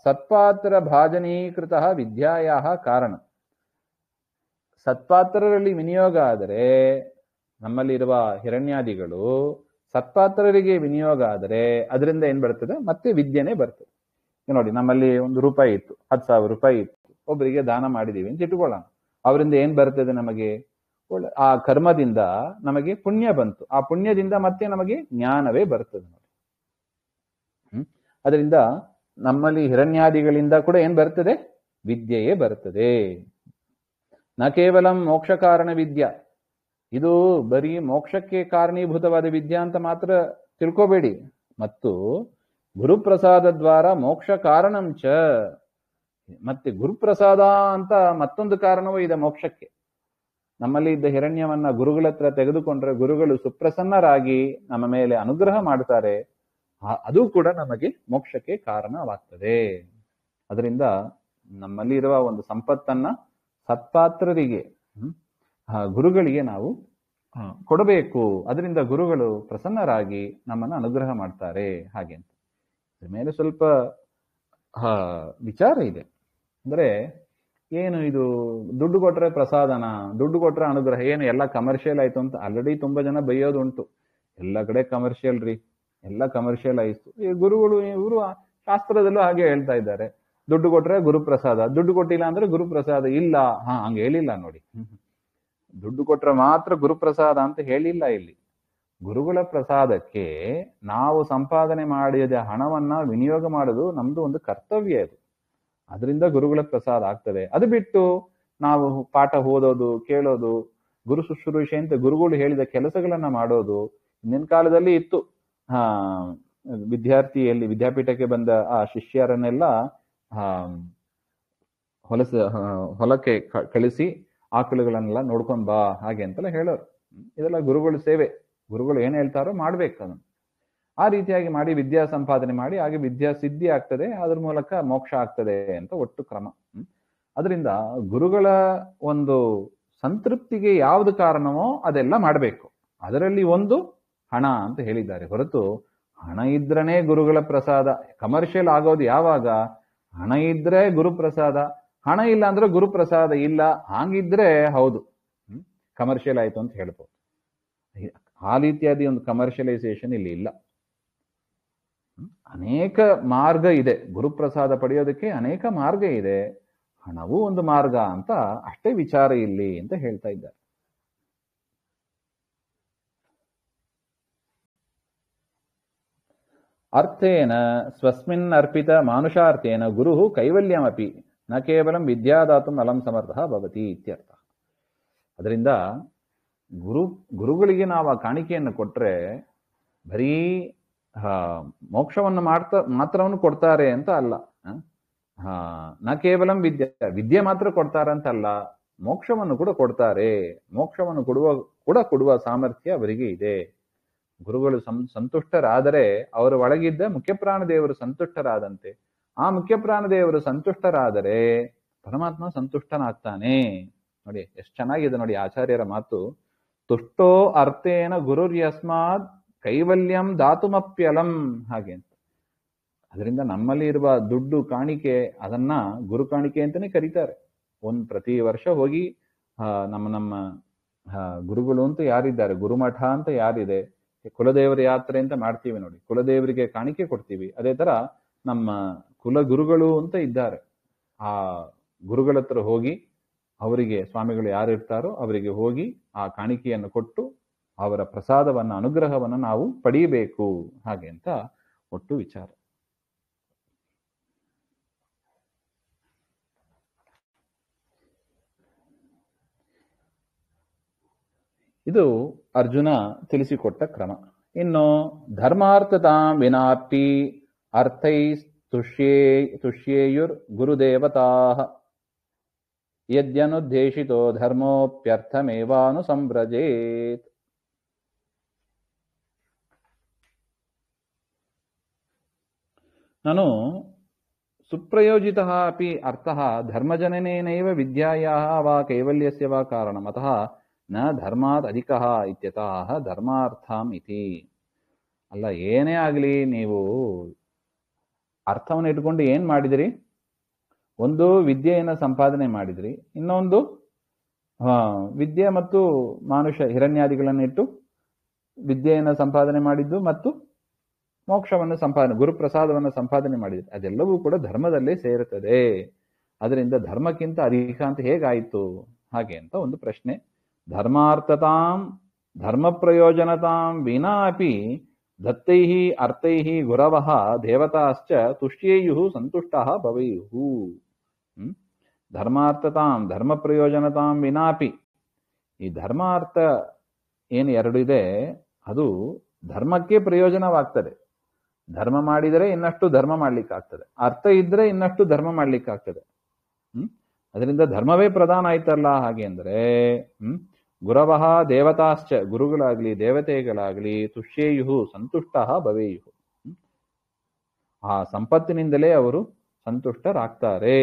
ಸತ್ಪಾತ್ರ ಭಾಜನೀಕೃತ ವಿದ್ಯಾಯಾ ಕಾರಣ. ಸತ್ಪಾತ್ರರಲ್ಲಿ ವಿನಿಯೋಗ ಆದರೆ, ನಮ್ಮಲ್ಲಿರುವ ಹಿರಣ್ಯಾದಿಗಳು ಸತ್ಪಾತ್ರರಿಗೆ ವಿನಿಯೋಗ ಆದರೆ ಅದರಿಂದ ಏನ್ ಬರ್ತದೆ? ಮತ್ತೆ ವಿದ್ಯೆನೇ ಬರ್ತದೆ. ನೋಡಿ, ನಮ್ಮಲ್ಲಿ 1 ರೂಪಾಯಿ ಇತ್ತು, 10,000 ರೂಪಾಯಿ ಇತ್ತು, ಒಬ್ಬರಿಗೆ ದಾನ ಮಾಡಿದೀವಿ ಅಂತ ಇಟ್ಕೊಳ್ಳೋಣ. ಅವರಿಂದ ಏನ್ ಬರ್ತದೆ ನಮಗೆ? ಆ ಕರ್ಮದಿಂದ ನಮಗೆ ಪುಣ್ಯ ಬಂತು. ಆ ಪುಣ್ಯದಿಂದ ಮತ್ತೆ ನಮಗೆ ಜ್ಞಾನವೇ ಬರ್ತದೆ ನೋಡಿ. ಅದರಿಂದ ನಮ್ಮಲ್ಲಿ ಹಿರಣ್ಯಾದಿಗಳಿಂದ ಕೂಡ ಏನ್ ಬರ್ತದೆ? ವಿದ್ಯೆಯೇ ಬರ್ತದೆ. ನ ಕೇವಲ ಮೋಕ್ಷ ಕಾರಣ ವಿದ್ಯಾ, ಇದು ಬರೀ ಮೋಕ್ಷಕ್ಕೆ ಕಾರಣೀಭೂತವಾದ ವಿದ್ಯಾ ಅಂತ ಮಾತ್ರ ತಿಳ್ಕೋಬೇಡಿ. ಮತ್ತು ಗುರುಪ್ರಸಾದ ದ್ವಾರ ಮೋಕ್ಷ ಕಾರಣಂಚ, ಮತ್ತೆ ಗುರುಪ್ರಸಾದ ಅಂತ ಮತ್ತೊಂದು ಕಾರಣವೂ ಇದೆ ಮೋಕ್ಷಕ್ಕೆ. ನಮ್ಮಲ್ಲಿ ಇದ್ದ ಹಿರಣ್ಯವನ್ನ ಗುರುಗಳ ಹತ್ರ ತೆಗೆದುಕೊಂಡ್ರೆ ಗುರುಗಳು ಸುಪ್ರಸನ್ನರಾಗಿ ನಮ್ಮ ಮೇಲೆ ಅನುಗ್ರಹ ಮಾಡ್ತಾರೆ. ಅದು ಕೂಡ ನಮಗೆ ಮೋಕ್ಷಕ್ಕೆ ಕಾರಣವಾಗ್ತದೆ. ಅದರಿಂದ ನಮ್ಮಲ್ಲಿ ಇರುವ ಒಂದು ಸಂಪತ್ತನ್ನ ಸತ್ಪಾತ್ರರಿಗೆ, ಗುರುಗಳಿಗೆ ನಾವು ಕೊಡಬೇಕು. ಅದರಿಂದ ಗುರುಗಳು ಪ್ರಸನ್ನರಾಗಿ ನಮ್ಮನ್ನು ಅನುಗ್ರಹ ಮಾಡ್ತಾರೆ. ಹಾಗೆ ಅಂತ ಇದ್ರ ಮೇಲೆ ಸ್ವಲ್ಪ ವಿಚಾರ ಇದೆ. ಅಂದ್ರೆ ಏನು ಇದು? ದುಡ್ಡು ಕೊಟ್ರೆ ಪ್ರಸಾದನ, ದುಡ್ಡು ಕೊಟ್ರೆ ಅನುಗ್ರಹ, ಏನು ಎಲ್ಲ ಕಮರ್ಷಿಯಲ್ ಆಯ್ತು ಅಂತ ಆಲ್ರೆಡಿ ತುಂಬಾ ಜನ ಬೈಯೋದು ಉಂಟು. ಎಲ್ಲ ಕಡೆ ಕಮರ್ಷಿಯಲ್ ರೀ, ಎಲ್ಲ ಕಮರ್ಷಿಯಲ್ ಆಯ್ತು. ಈ ಗುರುಗಳು, ಇವರು ಶಾಸ್ತ್ರದಲ್ಲೂ ಹಾಗೆ ಹೇಳ್ತಾ ಇದ್ದಾರೆ, ದುಡ್ಡು ಕೊಟ್ರೆ ಗುರುಪ್ರಸಾದ, ದುಡ್ಡು ಕೊಟ್ಟಿಲ್ಲ ಅಂದ್ರೆ ಗುರುಪ್ರಸಾದ ಇಲ್ಲ. ಹಂಗೆ ಹೇಳಿಲ್ಲ ನೋಡಿ. ದುಡ್ಡು ಕೊಟ್ರೆ ಮಾತ್ರ ಗುರುಪ್ರಸಾದ ಅಂತ ಹೇಳಿಲ್ಲ ಇಲ್ಲಿ. ಗುರುಗಳ ಪ್ರಸಾದಕ್ಕೆ ನಾವು ಸಂಪಾದನೆ ಮಾಡಿದ ಹಣವನ್ನ ವಿನಿಯೋಗ ಮಾಡೋದು ನಮ್ದು ಒಂದು ಕರ್ತವ್ಯ ಇದು. ಅದರಿಂದ ಗುರುಗಳ ಪ್ರಸಾದ ಆಗ್ತದೆ. ಅದು ಬಿಟ್ಟು ನಾವು ಪಾಠ ಓದೋದು, ಕೇಳೋದು, ಗುರು ಶುಶ್ರೂಷೆ ಅಂತ ಗುರುಗಳು ಹೇಳಿದ ಕೆಲಸಗಳನ್ನ ಮಾಡೋದು ಹಿಂದಿನ ಕಾಲದಲ್ಲಿ ಇತ್ತು. ವಿದ್ಯಾಪೀಠಕ್ಕೆ ಬಂದ ಆ ಶಿಷ್ಯರನ್ನೆಲ್ಲ ಹೊಲಕ್ಕೆ ಕಳಿಸಿ ಆಕಳುಗಳನ್ನೆಲ್ಲ ನೋಡ್ಕೊಂಡ್ ಬಾ ಹಾಗೆ ಅಂತೆಲ್ಲ ಹೇಳೋರು. ಇದೆಲ್ಲ ಗುರುಗಳ ಸೇವೆ. ಗುರುಗಳು ಏನ್ ಹೇಳ್ತಾರೋ ಮಾಡ್ಬೇಕು ಅದನ್ನು. ಆ ರೀತಿಯಾಗಿ ಮಾಡಿ ವಿದ್ಯಾ ಸಂಪಾದನೆ ಮಾಡಿ ಹಾಗೆ ವಿದ್ಯಾ ಸಿದ್ಧಿ ಆಗ್ತದೆ, ಅದ್ರ ಮೂಲಕ ಮೋಕ್ಷ ಆಗ್ತದೆ ಅಂತ ಒಟ್ಟು ಕ್ರಮ. ಅದರಿಂದ ಗುರುಗಳ ಒಂದು ಸಂತೃಪ್ತಿಗೆ ಯಾವ್ದು ಕಾರಣವೋ ಅದೆಲ್ಲ ಮಾಡಬೇಕು. ಅದರಲ್ಲಿ ಒಂದು ಹಣ ಅಂತ ಹೇಳಿದ್ದಾರೆ ಹೊರತು ಹಣ ಇದ್ರನೇ ಗುರುಗಳ ಪ್ರಸಾದ. ಕಮರ್ಷಿಯಲ್ ಆಗೋದು ಯಾವಾಗ? ಹಣ ಇದ್ರೆ ಗುರುಪ್ರಸಾದ, ಹಣ ಇಲ್ಲ ಅಂದ್ರೆ ಗುರುಪ್ರಸಾದ ಇಲ್ಲ. ಹಾಗಿದ್ರೆ ಹೌದು ಕಮರ್ಷಿಯಲ್ ಆಯ್ತು ಅಂತ ಹೇಳ್ಬೋದು. ಆ ರೀತಿಯಾದ ಒಂದು ಕಮರ್ಷಿಯಲೈಸೇಷನ್ ಇಲ್ಲಿ ಇಲ್ಲ. ಅನೇಕ ಮಾರ್ಗ ಇದೆ ಗುರುಪ್ರಸಾದ ಪಡೆಯೋದಕ್ಕೆ, ಅನೇಕ ಮಾರ್ಗ ಇದೆ. ಹಣವೂ ಒಂದು ಮಾರ್ಗ ಅಂತ ಅಷ್ಟೇ ವಿಚಾರ ಇಲ್ಲಿ ಅಂತ ಹೇಳ್ತಾ ಇದ್ದಾರೆ. ಅರ್ಥೇನ ಸ್ವಸ್ಮಿನ್ ಅರ್ಪಿತ ಮಾನುಷಾರ್ಥೇನ ಗುರು ಕೈವಲ್ಯಮಪಿ ನ ಕೇವಲ ವಿದ್ಯಾದಾತು ಅಲಂ ಸಮರ್ಥ ಭವತಿ ಇತ್ಯರ್ಥ. ಅದರಿಂದ ಗುರುಗಳಿಗೆ ನಾವು ಆ ಕಾಣಿಕೆಯನ್ನು ಕೊಟ್ರೆ ಬರೀ ಮೋಕ್ಷವನ್ನು ಮಾತ್ರವನ್ನು ಕೊಡ್ತಾರೆ ಅಂತ ಅಲ್ಲ. ನ ಕೇವಲ ವಿದ್ಯೆ ಮಾತ್ರ ಕೊಡ್ತಾರೆ ಅಂತ ಅಲ್ಲ, ಮೋಕ್ಷವನ್ನು ಕೂಡ ಕೊಡ್ತಾರೆ. ಮೋಕ್ಷವನ್ನು ಕೊಡುವ ಸಾಮರ್ಥ್ಯ ಅವರಿಗೆ ಇದೆ. ಗುರುಗಳು ಸಂತುಷ್ಟರಾದರೆ ಅವರ ಒಳಗಿದ್ದ ಮುಖ್ಯಪ್ರಾಣ ದೇವರು ಸಂತುಷ್ಟರಾದಂತೆ. ಆ ಮುಖ್ಯಪ್ರಾಣ ದೇವರು ಸಂತುಷ್ಟರಾದರೆ ಪರಮಾತ್ಮ ಸಂತುಷ್ಟನಾಗ್ತಾನೆ. ನೋಡಿ ಎಷ್ಟು ಚೆನ್ನಾಗಿದೆ ನೋಡಿ ಆಚಾರ್ಯರ ಮಾತು. ತುಷ್ಟೋ ಅರ್ಥೇನ ಗುರುರ್ಯಸ್ಮಾತ್ ಕೈವಲ್ಯಂ ದಾತುಮಪ್ಯಲಂ ಹಾಗೆ ಅಂತ. ಅದರಿಂದ ನಮ್ಮಲ್ಲಿ ಇರುವ ದುಡ್ಡು ಕಾಣಿಕೆ ಅದನ್ನ ಗುರು ಕಾಣಿಕೆ ಅಂತಾನೆ ಕರೀತಾರೆ. ಪ್ರತಿ ವರ್ಷ ಹೋಗಿ ನಮ್ಮ ಗುರುಗಳು ಅಂತ ಯಾರಿದ್ದಾರೆ, ಗುರುಮಠ ಅಂತ ಯಾರಿದೆ, ಕುಲದೇವರ ಯಾತ್ರೆ ಅಂತ ಮಾಡ್ತೀವಿ ನೋಡಿ, ಕುಲದೇವರಿಗೆ ಕಾಣಿಕೆ ಕೊಡ್ತೀವಿ. ಅದೇ ತರ ನಮ್ಮ ಕುಲ ಗುರುಗಳು ಅಂತ ಇದ್ದಾರೆ. ಆ ಗುರುಗಳ ಹತ್ರ ಹೋಗಿ ಅವರಿಗೆ ಸ್ವಾಮಿಗಳು ಯಾರು ಇರ್ತಾರೋ ಅವರಿಗೆ ಹೋಗಿ ಆ ಕಾಣಿಕೆಯನ್ನು ಕೊಟ್ಟು ಅವರ ಪ್ರಸಾದವನ್ನ ಅನುಗ್ರಹವನ್ನ ನಾವು ಪಡೆಯಬೇಕು ಹಾಗೆ ಅಂತ ಒಟ್ಟು ವಿಚಾರ. ಇದು ಅರ್ಜುನ ತಿಳಿಸಿಕೊಟ್ಟ ಕ್ರಮ. ಇನ್ನು ಧರ್ಮಾರ್ಥತಾಂ ವಿನಾಪಿ ಅರ್ಥೈ ತುಷ್ಯೇಯುರ್ ಗುರುದೇವತಾ ಯದ್ಯನುದ್ದೇಶಿತೋ ಧರ್ಮೋಪ್ಯರ್ಥಮೇವಾನುಸಂವ್ರಜೇತ್. ನಾನು ಸುಪ್ರಯೋಜಿತಃ ಅಪಿ ಅರ್ಥಃ ಧರ್ಮಜನನೇನೈವ ವಿದ್ಯಾಯಾಃ ವಾ ಕೈವಲ್ಯಸ್ಯ ವಾ ಕಾರಣಂ ಅತಃ ನ ಧರ್ಮಾತ್ ಅಧಿಕಃ ಇತ್ಯತಃ ಧರ್ಮಾರ್ಥಂ ಇತಿ. ಅಲ್ಲ, ಏನೇ ಆಗಲಿ ನೀವು ಅರ್ಥವನ್ನು ಇಟ್ಕೊಂಡು ಏನ್ ಮಾಡಿದಿರಿ? ಒಂದು ವಿದ್ಯೆಯನ್ನು ಸಂಪಾದನೆ ಮಾಡಿದ್ರಿ, ಇನ್ನೊಂದು ವಿದ್ಯೆ ಮತ್ತು ಮಾನುಷ ಹಿರಣ್ಯಾದಿಗಳನ್ನಿಟ್ಟು ವಿದ್ಯೆಯನ್ನು ಸಂಪಾದನೆ ಮಾಡಿದ್ದು ಮತ್ತು ಮೋಕ್ಷವನ್ನು ಸಂಪಾದನೆ ಗುರುಪ್ರಸಾದವನ್ನು ಸಂಪಾದನೆ ಮಾಡಿದ್ರಿ. ಅದೆಲ್ಲವೂ ಕೂಡ ಧರ್ಮದಲ್ಲೇ ಸೇರುತ್ತದೆ. ಅದರಿಂದ ಧರ್ಮಕ್ಕಿಂತ ಅಧಿಕ ಅಂತ ಹೇಗಾಯಿತು ಹಾಗೆ ಅಂತ ಒಂದು ಪ್ರಶ್ನೆ. ಧರ್ಮಾರ್ಥತಾಂ ಧರ್ಮ ಪ್ರಯೋಜನತಾಂ ವಿನಾ ಅಪಿ ದತ್ತೈಃ ಅರ್ಥೈಃ ಗುರವಃ ದೇವತಾಶ್ಚ ತುಷ್ಯೇಯುಃ ಸಂತುಷ್ಟಃ ಭವೇಯುಃ. ಧರ್ಮಾರ್ಥತಾಂ ಧರ್ಮ ಪ್ರಯೋಜನತಾಂ ವಿನಾಪಿ, ಈ ಧರ್ಮಾರ್ಥ ಏನು ಎರಡು ಇದೆ ಅದು ಧರ್ಮಕ್ಕೆ ಪ್ರಯೋಜನವಾಗ್ತದೆ. ಧರ್ಮ ಮಾಡಿದರೆ ಇನ್ನಷ್ಟು ಧರ್ಮ ಮಾಡ್ಲಿಕ್ಕಾಗ್ತದೆ, ಅರ್ಥ ಇದ್ರೆ ಇನ್ನಷ್ಟು ಧರ್ಮ ಮಾಡ್ಲಿಕ್ಕಾಗ್ತದೆ. ಅದರಿಂದ ಧರ್ಮವೇ ಪ್ರಧಾನ ಆಯ್ತಲ್ಲ. ಹಾಗೆ ಅಂದ್ರೆ ಗುರವಃ ದೇವತಾಶ್ಚ, ಗುರುಗಳಾಗ್ಲಿ ದೇವತೆಗಳಾಗ್ಲಿ ತುಷ್ಯೇಯುಹು ಸಂತುಷ್ಟಃ ಭವೇಯುಹು, ಆ ಸಂಪತ್ತಿನಿಂದಲೇ ಅವರು ಸಂತುಷ್ಟರಾಗ್ತಾರೆ.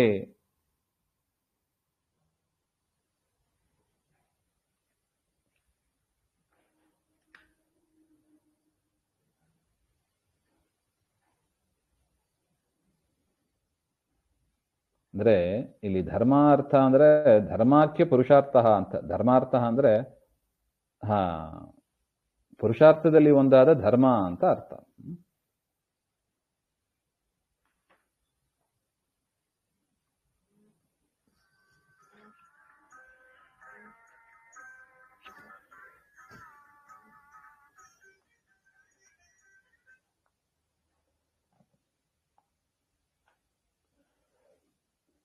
ಅಂದ್ರೆ ಇಲ್ಲಿ ಧರ್ಮಾರ್ಥ ಅಂದ್ರೆ ಧರ್ಮಾಖ್ಯ ಪುರುಷಾರ್ಥ ಅಂತ. ಧರ್ಮಾರ್ಥ ಅಂದ್ರೆ ಪುರುಷಾರ್ಥದಲ್ಲಿ ಒಂದಾದ ಧರ್ಮ ಅಂತ ಅರ್ಥ.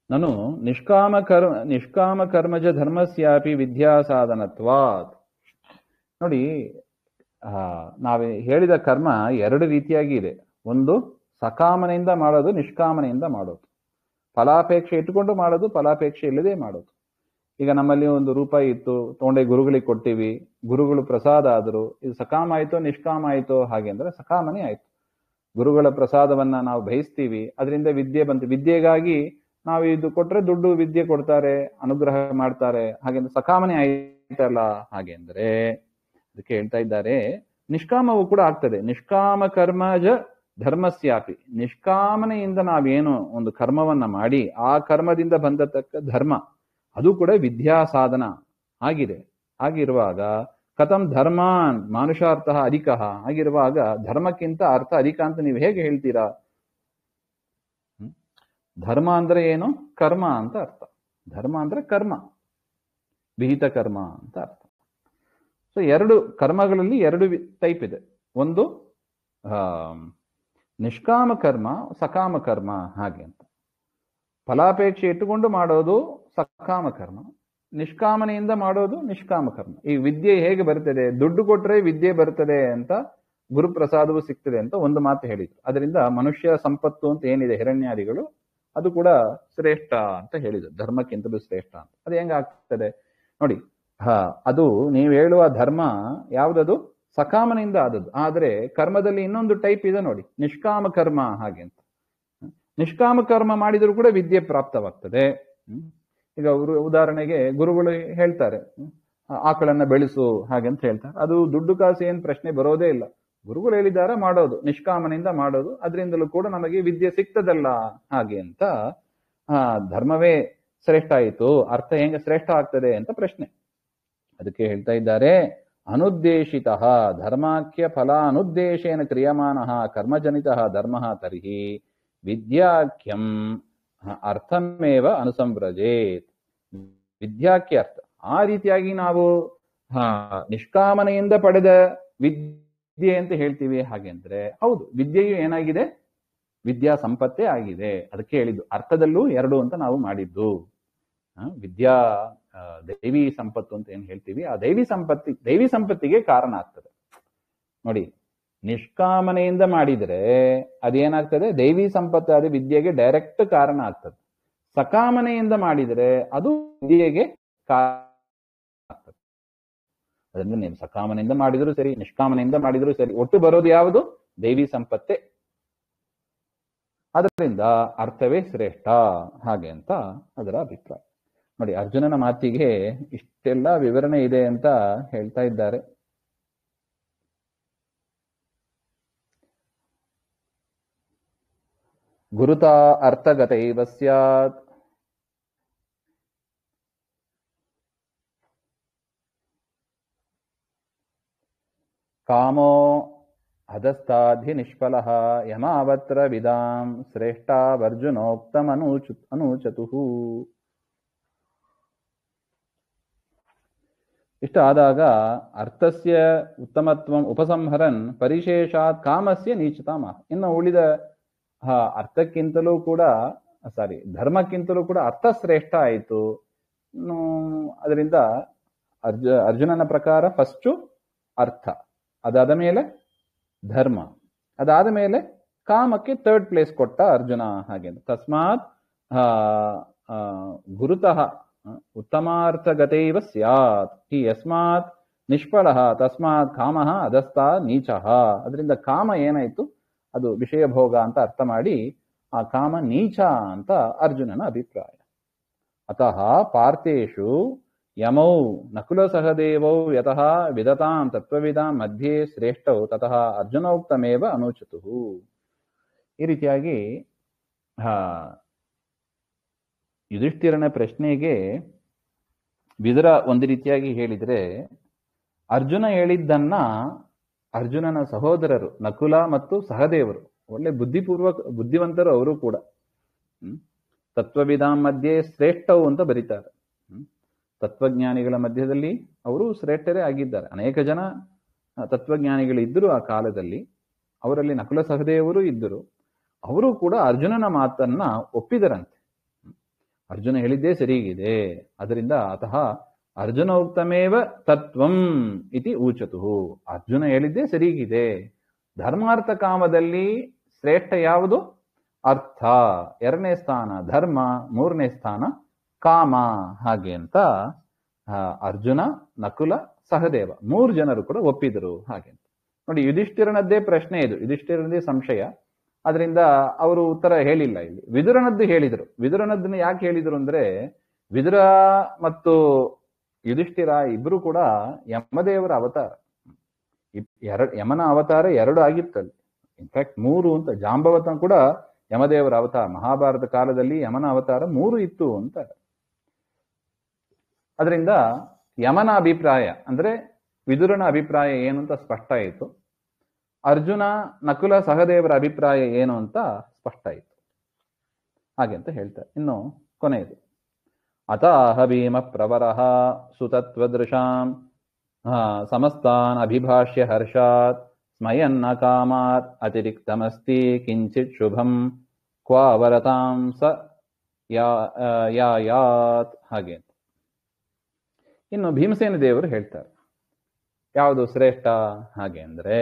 ನಾನು ನಿಷ್ಕಾಮ ಕರ್ಮಜ ಧರ್ಮಸ್ಯಾಪಿ ವಿದ್ಯಾ ಸಾಧನತ್ವಾತ್. ನೋಡಿ, ನಾವು ಹೇಳಿದ ಕರ್ಮ ಎರಡು ರೀತಿಯಾಗಿ ಇದೆ. ಒಂದು ಸಕಾಮನೆಯಿಂದ ಮಾಡೋದು, ನಿಷ್ಕಾಮನೆಯಿಂದ ಮಾಡೋದು. ಫಲಾಪೇಕ್ಷೆ ಇಟ್ಟುಕೊಂಡು ಮಾಡೋದು, ಫಲಾಪೇಕ್ಷೆ ಇಲ್ಲದೆ ಮಾಡೋದು. ಈಗ ನಮ್ಮಲ್ಲಿ ಒಂದು ರೂಪಾಯಿ ಇತ್ತು, ತೊಗೊಂಡೆ ಗುರುಗಳಿಗೆ ಕೊಟ್ಟಿವಿ, ಗುರುಗಳು ಪ್ರಸಾದ ಆದರು. ಇದು ಸಕಾಮ ಆಯ್ತೋ ನಿಷ್ಕಾಮ ಆಯ್ತೋ? ಹಾಗೆ ಅಂದ್ರೆ ಸಕಾಮನೇ ಆಯ್ತು. ಗುರುಗಳ ಪ್ರಸಾದವನ್ನ ನಾವು ಬಯಸ್ತೀವಿ, ಅದರಿಂದ ವಿದ್ಯೆ ಬಂತು. ವಿದ್ಯೆಗಾಗಿ ನಾವು ಇದು ಕೊಟ್ರೆ ದುಡ್ಡು ವಿದ್ಯೆ ಕೊಡ್ತಾರೆ, ಅನುಗ್ರಹ ಮಾಡ್ತಾರೆ, ಹಾಗೆಂದ್ರೆ ಸಕಾಮನೆ ಆಯ್ತಲ್ಲ. ಹಾಗೆ ಅಂದ್ರೆ ಅದಕ್ಕೆ ಹೇಳ್ತಾ ಇದ್ದಾರೆ, ನಿಷ್ಕಾಮವು ಕೂಡ ಆಗ್ತದೆ. ನಿಷ್ಕಾಮ ಕರ್ಮಜ ಧರ್ಮಸ್ಯಾಪಿ. ನಿಷ್ಕಾಮನೆಯಿಂದ ನಾವೇನು ಒಂದು ಕರ್ಮವನ್ನ ಮಾಡಿ ಆ ಕರ್ಮದಿಂದ ಬಂದತಕ್ಕ ಧರ್ಮ, ಅದು ಕೂಡ ವಿದ್ಯಾ ಸಾಧನ ಆಗಿದೆ. ಆಗಿರುವಾಗ ಕಥಂ ಧರ್ಮಾನ್ ಮಾನುಷಾರ್ಥ ಅಧಿಕ. ಆಗಿರುವಾಗ ಧರ್ಮಕ್ಕಿಂತ ಅರ್ಥ ಅಧಿಕ ಅಂತ ನೀವು ಹೇಗೆ ಹೇಳ್ತೀರಾ? ಧರ್ಮ ಅಂದ್ರೆ ಏನು? ಕರ್ಮ ಅಂತ ಅರ್ಥ. ಧರ್ಮ ಅಂದ್ರೆ ಕರ್ಮ, ವಿಹಿತ ಕರ್ಮ ಅಂತ ಅರ್ಥ. ಸೊ ಎರಡು ಕರ್ಮಗಳಲ್ಲಿ ಎರಡು ಟೈಪ್ ಇದೆ. ಒಂದು ನಿಷ್ಕಾಮ ಕರ್ಮ, ಸಕಾಮ ಕರ್ಮ. ಹಾಗೆ ಅಂತ ಫಲಾಪೇಕ್ಷೆ ಇಟ್ಟುಕೊಂಡು ಮಾಡೋದು ಸಕಾಮ ಕರ್ಮ, ನಿಷ್ಕಾಮನೆಯಿಂದ ಮಾಡೋದು ನಿಷ್ಕಾಮ ಕರ್ಮ. ಈ ವಿದ್ಯೆ ಹೇಗೆ ಬರ್ತದೆ? ದುಡ್ಡು ಕೊಟ್ರೆ ವಿದ್ಯೆ ಬರ್ತದೆ ಅಂತ, ಗುರುಪ್ರಸಾದವು ಸಿಗ್ತದೆ ಅಂತ ಒಂದು ಮಾತು ಹೇಳಿದ್ರು. ಅದರಿಂದ ಮನುಷ್ಯ ಸಂಪತ್ತು ಅಂತ ಏನಿದೆ ಹಿರಣ್ಯಾದಿಗಳು, ಅದು ಕೂಡ ಶ್ರೇಷ್ಠ ಅಂತ ಹೇಳಿದ್ರು. ಧರ್ಮಕ್ಕಿಂತಲೂ ಶ್ರೇಷ್ಠ ಅಂತ. ಅದು ಹೆಂಗಾಗ್ತದೆ ನೋಡಿ. ಅದು ನೀವು ಹೇಳುವ ಧರ್ಮ ಯಾವುದದು? ಸಕಾಮನೆಯಿಂದ ಆದದ್ದು. ಆದ್ರೆ ಕರ್ಮದಲ್ಲಿ ಇನ್ನೊಂದು ಟೈಪ್ ಇದೆ ನೋಡಿ, ನಿಷ್ಕಾಮ ಕರ್ಮ. ಹಾಗೆ ಅಂತ ನಿಷ್ಕಾಮ ಕರ್ಮ ಮಾಡಿದರೂ ಕೂಡ ವಿದ್ಯೆ ಪ್ರಾಪ್ತವಾಗ್ತದೆ. ಈಗ ಉದಾಹರಣೆಗೆ ಗುರುಗಳು ಹೇಳ್ತಾರೆ, ಆಕಳನ್ನ ಬೆಳೆಸು ಹಾಗೆಂತ ಹೇಳ್ತಾರೆ. ಅದು ದುಡ್ಡು ಕಾಸು ಏನ್ ಪ್ರಶ್ನೆ ಬರೋದೇ ಇಲ್ಲ. ಗುರುಗಳು ಹೇಳಿದಾರ ಮಾಡೋದು, ನಿಷ್ಕಾಮನೆಯಿಂದ ಮಾಡೋದು, ಅದರಿಂದಲೂ ಕೂಡ ನಮಗೆ ವಿದ್ಯೆ ಸಿಗ್ತದಲ್ಲ. ಹಾಗೆ ಅಂತ ಧರ್ಮವೇ ಶ್ರೇಷ್ಠ ಆಯಿತು, ಅರ್ಥ ಹೆಂಗೆ ಶ್ರೇಷ್ಠ ಆಗ್ತದೆ ಅಂತ ಪ್ರಶ್ನೆ. ಅದಕ್ಕೆ ಹೇಳ್ತಾ ಇದ್ದಾರೆ, ಅನುದ್ದೇಶಿತ ಧರ್ಮಾಖ್ಯ ಫಲ ಅನುದ್ದೇಶೇನ ಕ್ರಿಯಮಾನ ಕರ್ಮಜನಿತ ಧರ್ಮ ತರ್ಹಿ ವಿದ್ಯಾಖ್ಯಂ ಅರ್ಥಮೇವ ಅನುಸಂವ್ರಜೇತ್. ವಿದ್ಯಾಖ್ಯ ಅರ್ಥ. ಆ ರೀತಿಯಾಗಿ ನಾವು ನಿಷ್ಕಾಮನೆಯಿಂದ ಪಡೆದ ವಿದ್ಯೆ ಅಂತ ಹೇಳ್ತೀವಿ. ಹಾಗೆ ಅಂದ್ರೆ ಹೌದು, ವಿದ್ಯೆಯು ಏನಾಗಿದೆ? ವಿದ್ಯಾ ಸಂಪತ್ತೇ ಆಗಿದೆ. ಅದಕ್ಕೆ ಹೇಳಿದ್ದು ಅರ್ಥದಲ್ಲೂ ಎರಡು ಅಂತ ನಾವು ಮಾಡಿದ್ದು. ವಿದ್ಯಾ ದೈವಿ ಸಂಪತ್ತು ಅಂತ ಏನ್ ಹೇಳ್ತೀವಿ, ಆ ದೈವಿ ಸಂಪತ್ತಿಗೆ ಕಾರಣ ಆಗ್ತದೆ ನೋಡಿ. ನಿಷ್ಕಾಮನೆಯಿಂದ ಮಾಡಿದ್ರೆ ಅದೇನಾಗ್ತದೆ? ದೈವಿ ಸಂಪತ್ತು, ಅದು ವಿದ್ಯೆಗೆ ಡೈರೆಕ್ಟ್ ಕಾರಣ ಆಗ್ತದೆ. ಸಕಾಮನೆಯಿಂದ ಮಾಡಿದ್ರೆ ಅದು ವಿದ್ಯೆಗೆ ಕಾರಣ ಆಗ್ತದೆ. ಅದರಿಂದ ನೀವು ಸಕಾಮನೆಯಿಂದ ಮಾಡಿದ್ರು ಸರಿ, ನಿಷ್ಕಾಮನೆಯಿಂದ ಮಾಡಿದ್ರು ಸರಿ, ಒಟ್ಟು ಬರೋದು ಯಾವುದು? ದೈವಿ ಸಂಪತ್ತೇ. ಅದರಿಂದ ಅರ್ಥವೇ ಶ್ರೇಷ್ಠ. ಹಾಗೆ ಅಂತ ಅದರ ಅಭಿಪ್ರಾಯ ನೋಡಿ. ಅರ್ಜುನನ ಮಾತಿಗೆ ಇಷ್ಟೆಲ್ಲ ವಿವರಣೆ ಇದೆ ಅಂತ ಹೇಳ್ತಾ ಇದ್ದಾರೆ. ಗುರುತಾ ಅರ್ಥಗತೈವ ಸ್ಯಾತ್. ಕಾಮೋ ಅಧಸ್ತಾಧಿ ನಿಷ್ಫಲಃ ಯಮಾವತ್ರ ವಿದಾಂ ಶ್ರೇಷ್ಠಾವರ್ಜುನೋಕ್ತಮನೂಚತುಃ. ಇಷ್ಟ ಆದಾಗ ಅರ್ಥಸ್ಯ ಉತ್ತಮತ್ವಂ ಉಪಸಂಹರನ್ ಪರಿಶೇಷಾತ್ ಕಾಮಸ್ಯ ನೀಚತಾಮ. ಇನ್ನು ಉಳಿದ ಅರ್ಥಕ್ಕಿಂತಲೂ ಕೂಡ ಧರ್ಮಕ್ಕಿಂತಲೂ ಕೂಡ ಅರ್ಥ ಶ್ರೇಷ್ಠ ಆಯಿತು. ಅದರಿಂದ ಅರ್ಜುನನ ಪ್ರಕಾರ ಫಸ್ಟು ಅರ್ಥ, ಅದಾದ ಮೇಲೆ ಧರ್ಮ, ಅದಾದ ಮೇಲೆ ಕಾಮಕ್ಕೆ ಥರ್ಡ್ ಪ್ಲೇಸ್ ಕೊಟ್ಟ ಅರ್ಜುನ. ಹಾಗೆ ತಸ್ಮಾತ್ ಗುರುತಃ ಉತ್ತಮಾರ್ಥಗತೈವ ಸ್ಯಾತ್ ಹಿ ಯಸ್ಮಾತ್ ನಿಷ್ಫಲಃ ತಸ್ಮಾತ್ ಕಾಮಃ ಅಧಸ್ಥಾ ನೀಚಃ. ಅದರಿಂದ ಕಾಮ ಏನಾಯ್ತು? ಅದು ವಿಷಯ ಭೋಗ ಅಂತ ಅರ್ಥ ಮಾಡಿ ಆ ಕಾಮ ನೀಚ ಅಂತ ಅರ್ಜುನನ ಅಭಿಪ್ರಾಯ. ಅತಃ ಪಾರ್ಥೇಷು ಯಮೌ ನಕುಲ ಸಹದೇವೌ ಯತಃ ವಿದತಾಂ ತತ್ವವಿದಾಂ ಮಧ್ಯೆ ಶ್ರೇಷ್ಠೌ ತತಃ ಅರ್ಜುನೋಕ್ತಮೇವ ಅನೂಚತುಃ. ಈ ರೀತಿಯಾಗಿ ಯುಧಿಷ್ಠಿರನ ಪ್ರಶ್ನೆಗೆ ವಿದುರ ಒಂದು ರೀತಿಯಾಗಿ ಹೇಳಿದ್ರೆ, ಅರ್ಜುನ ಹೇಳಿದ್ದನ್ನ ಅರ್ಜುನನ ಸಹೋದರರು ನಕುಲ ಮತ್ತು ಸಹದೇವರು ಒಳ್ಳೆ ಬುದ್ಧಿವಂತರು ಅವರು ಕೂಡ ತತ್ವವಿದಾಂ ಮಧ್ಯೆ ಶ್ರೇಷ್ಠವು ಅಂತ ಬರೀತಾರೆ. ತತ್ವಜ್ಞಾನಿಗಳ ಮಧ್ಯದಲ್ಲಿ ಅವರು ಶ್ರೇಷ್ಠರೇ ಆಗಿದ್ದಾರೆ. ಅನೇಕ ಜನ ತತ್ವಜ್ಞಾನಿಗಳು ಇದ್ದರು ಆ ಕಾಲದಲ್ಲಿ. ಅವರಲ್ಲಿ ನಕುಲ ಸಹದೇವರು ಇದ್ದರು. ಅವರು ಕೂಡ ಅರ್ಜುನನ ಮಾತನ್ನ ಒಪ್ಪಿದರಂತೆ. ಅರ್ಜುನ ಹೇಳಿದ್ದೇ ಸರಿಗಿದೆ. ಅದರಿಂದ ಅತಃ ಅರ್ಜುನ ಉಕ್ತಮೇವ ತತ್ವಂ ಇತಿ ಊಚತು. ಅರ್ಜುನ ಹೇಳಿದ್ದೇ ಸರಿಗಿದೆ. ಧರ್ಮಾರ್ಥ ಕಾಮದಲ್ಲಿ ಶ್ರೇಷ್ಠ ಯಾವುದು? ಅರ್ಥ 2ನೇ ಸ್ಥಾನ ಧರ್ಮ, 3ನೇ ಸ್ಥಾನ ಕಾಮ. ಹಾಗೆ ಅಂತ ಅರ್ಜುನ, ನಕುಲ, ಸಹದೇವ 3 ಜನರು ಕೂಡ ಒಪ್ಪಿದರು. ಹಾಗೆ ಅಂತ ನೋಡಿ, ಯುಧಿಷ್ಠಿರನದ್ದೇ ಪ್ರಶ್ನೆ ಇದು, ಯುಧಿಷ್ಠಿರನದ್ದೇ ಸಂಶಯ. ಅದರಿಂದ ಅವರು ಉತ್ತರ ಹೇಳಿಲ್ಲ. ಇಲ್ಲಿ ವಿದುರನದ್ದು ಹೇಳಿದರು. ವಿದುರನದ್ದನ್ನು ಯಾಕೆ ಹೇಳಿದರು ಅಂದ್ರೆ, ವಿದುರ ಮತ್ತು ಯುಧಿಷ್ಠಿರ ಇಬ್ರು ಕೂಡ ಯಮದೇವರ ಅವತಾರ. ಯಮನ ಅವತಾರ 2 ಆಗಿತ್ತಲ್ಲಿ, ಇನ್ಫ್ಯಾಕ್ಟ್ 3 ಅಂತ. ಜಾಂಬವತ ಕೂಡ ಯಮದೇವರ ಅವತಾರ. ಮಹಾಭಾರತ ಕಾಲದಲ್ಲಿ ಯಮನ ಅವತಾರ 3 ಇತ್ತು ಅಂತ. ಅದರಿಂದ ಯಮನ ಅಭಿಪ್ರಾಯ ಅಂದ್ರೆ ವಿದುರನ ಅಭಿಪ್ರಾಯ ಏನು ಅಂತ ಸ್ಪಷ್ಟ ಆಯಿತು. ಅರ್ಜುನ, ನಕುಲ, ಸಹದೇವರ ಅಭಿಪ್ರಾಯ ಏನು ಅಂತ ಸ್ಪಷ್ಟ ಆಯಿತು. ಹಾಗೆ ಅಂತ ಹೇಳ್ತಾರೆ. ಇನ್ನು ಕೊನೆಯದು, ಅತಾಹ ಭೀಮ ಪ್ರವರಃ ಸುತತ್ವದೃಶಾಂ ಸಮಸ್ತಾನ್ ಅಭಿಭಾಷ್ಯ ಹರ್ಷಾತ್ ಸ್ಮಯನ್ನ ಕಾಮಾತ್ ಅತಿರಿಕ್ತಮಸ್ತಿ ಕಿಂಚಿತ್ ಶುಭಂ ಕ್ವಾವರತಾಂ ಸ ಯಾಯಾತ್. ಹಾಗೆ ಅಂತ ಇನ್ನು ಭೀಮಸೇನ ದೇವರು ಹೇಳ್ತಾರೆ ಯಾವುದು ಶ್ರೇಷ್ಠ ಹಾಗೆ ಅಂದ್ರೆ,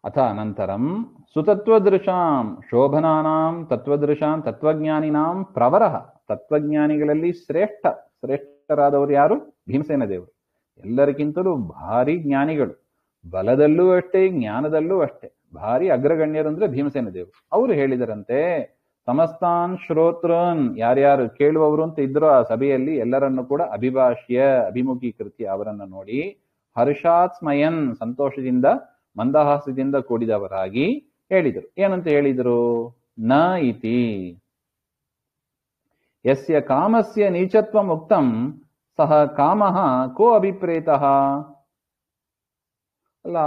ಅಥ ಅನಂತರಂ ಸುತತ್ವದೃಶಾಂ ಶೋಭನಾನಾಂ ತತ್ವದೃಶಾಂ ತತ್ವಜ್ಞಾನಿನಾಂ ಪ್ರವರಃ. ತತ್ವಜ್ಞಾನಿಗಳಲ್ಲಿ ಶ್ರೇಷ್ಠರಾದವರು ಯಾರು? ಭೀಮಸೇನ ದೇವರು. ಎಲ್ಲರಿಗಿಂತಲೂ ಭಾರಿ ಜ್ಞಾನಿಗಳು, ಬಲದಲ್ಲೂ ಅಷ್ಟೇ, ಜ್ಞಾನದಲ್ಲೂ ಅಷ್ಟೇ ಭಾರಿ ಅಗ್ರಗಣ್ಯರು ಅಂದ್ರೆ ಭೀಮಸೇನ ದೇವರು. ಅವರು ಹೇಳಿದರಂತೆ, ಸಮಸ್ತಾನ್ ಶ್ರೋತ್ರನ್, ಯಾರ್ಯಾರು ಕೇಳುವವರು ಅಂತ ಇದ್ರು ಆ ಸಭೆಯಲ್ಲಿ ಎಲ್ಲರನ್ನು ಕೂಡ ಅಭಿಭಾಷ್ಯ ಅಭಿಮುಖೀಕೃತಿ ಅವರನ್ನು ನೋಡಿ, ಹರ್ಷಾತ್ ಸ್ಮಯನ್ ಸಂತೋಷದಿಂದ ಮಂದಹಾಸದಿಂದ ಕೂಡಿದವರಾಗಿ ಹೇಳಿದರು. ಏನಂತ ಹೇಳಿದರು? ನ ಇತಿ ಯಸ್ಯ ಕಾಮಸ್ಯ ನೀಚತ್ವ ಮುಕ್ತಂ ಸಹ ಕಾಮಃ ಕೋ ಅಭಿಪ್ರೇತಃ. ಅಲ್ಲ,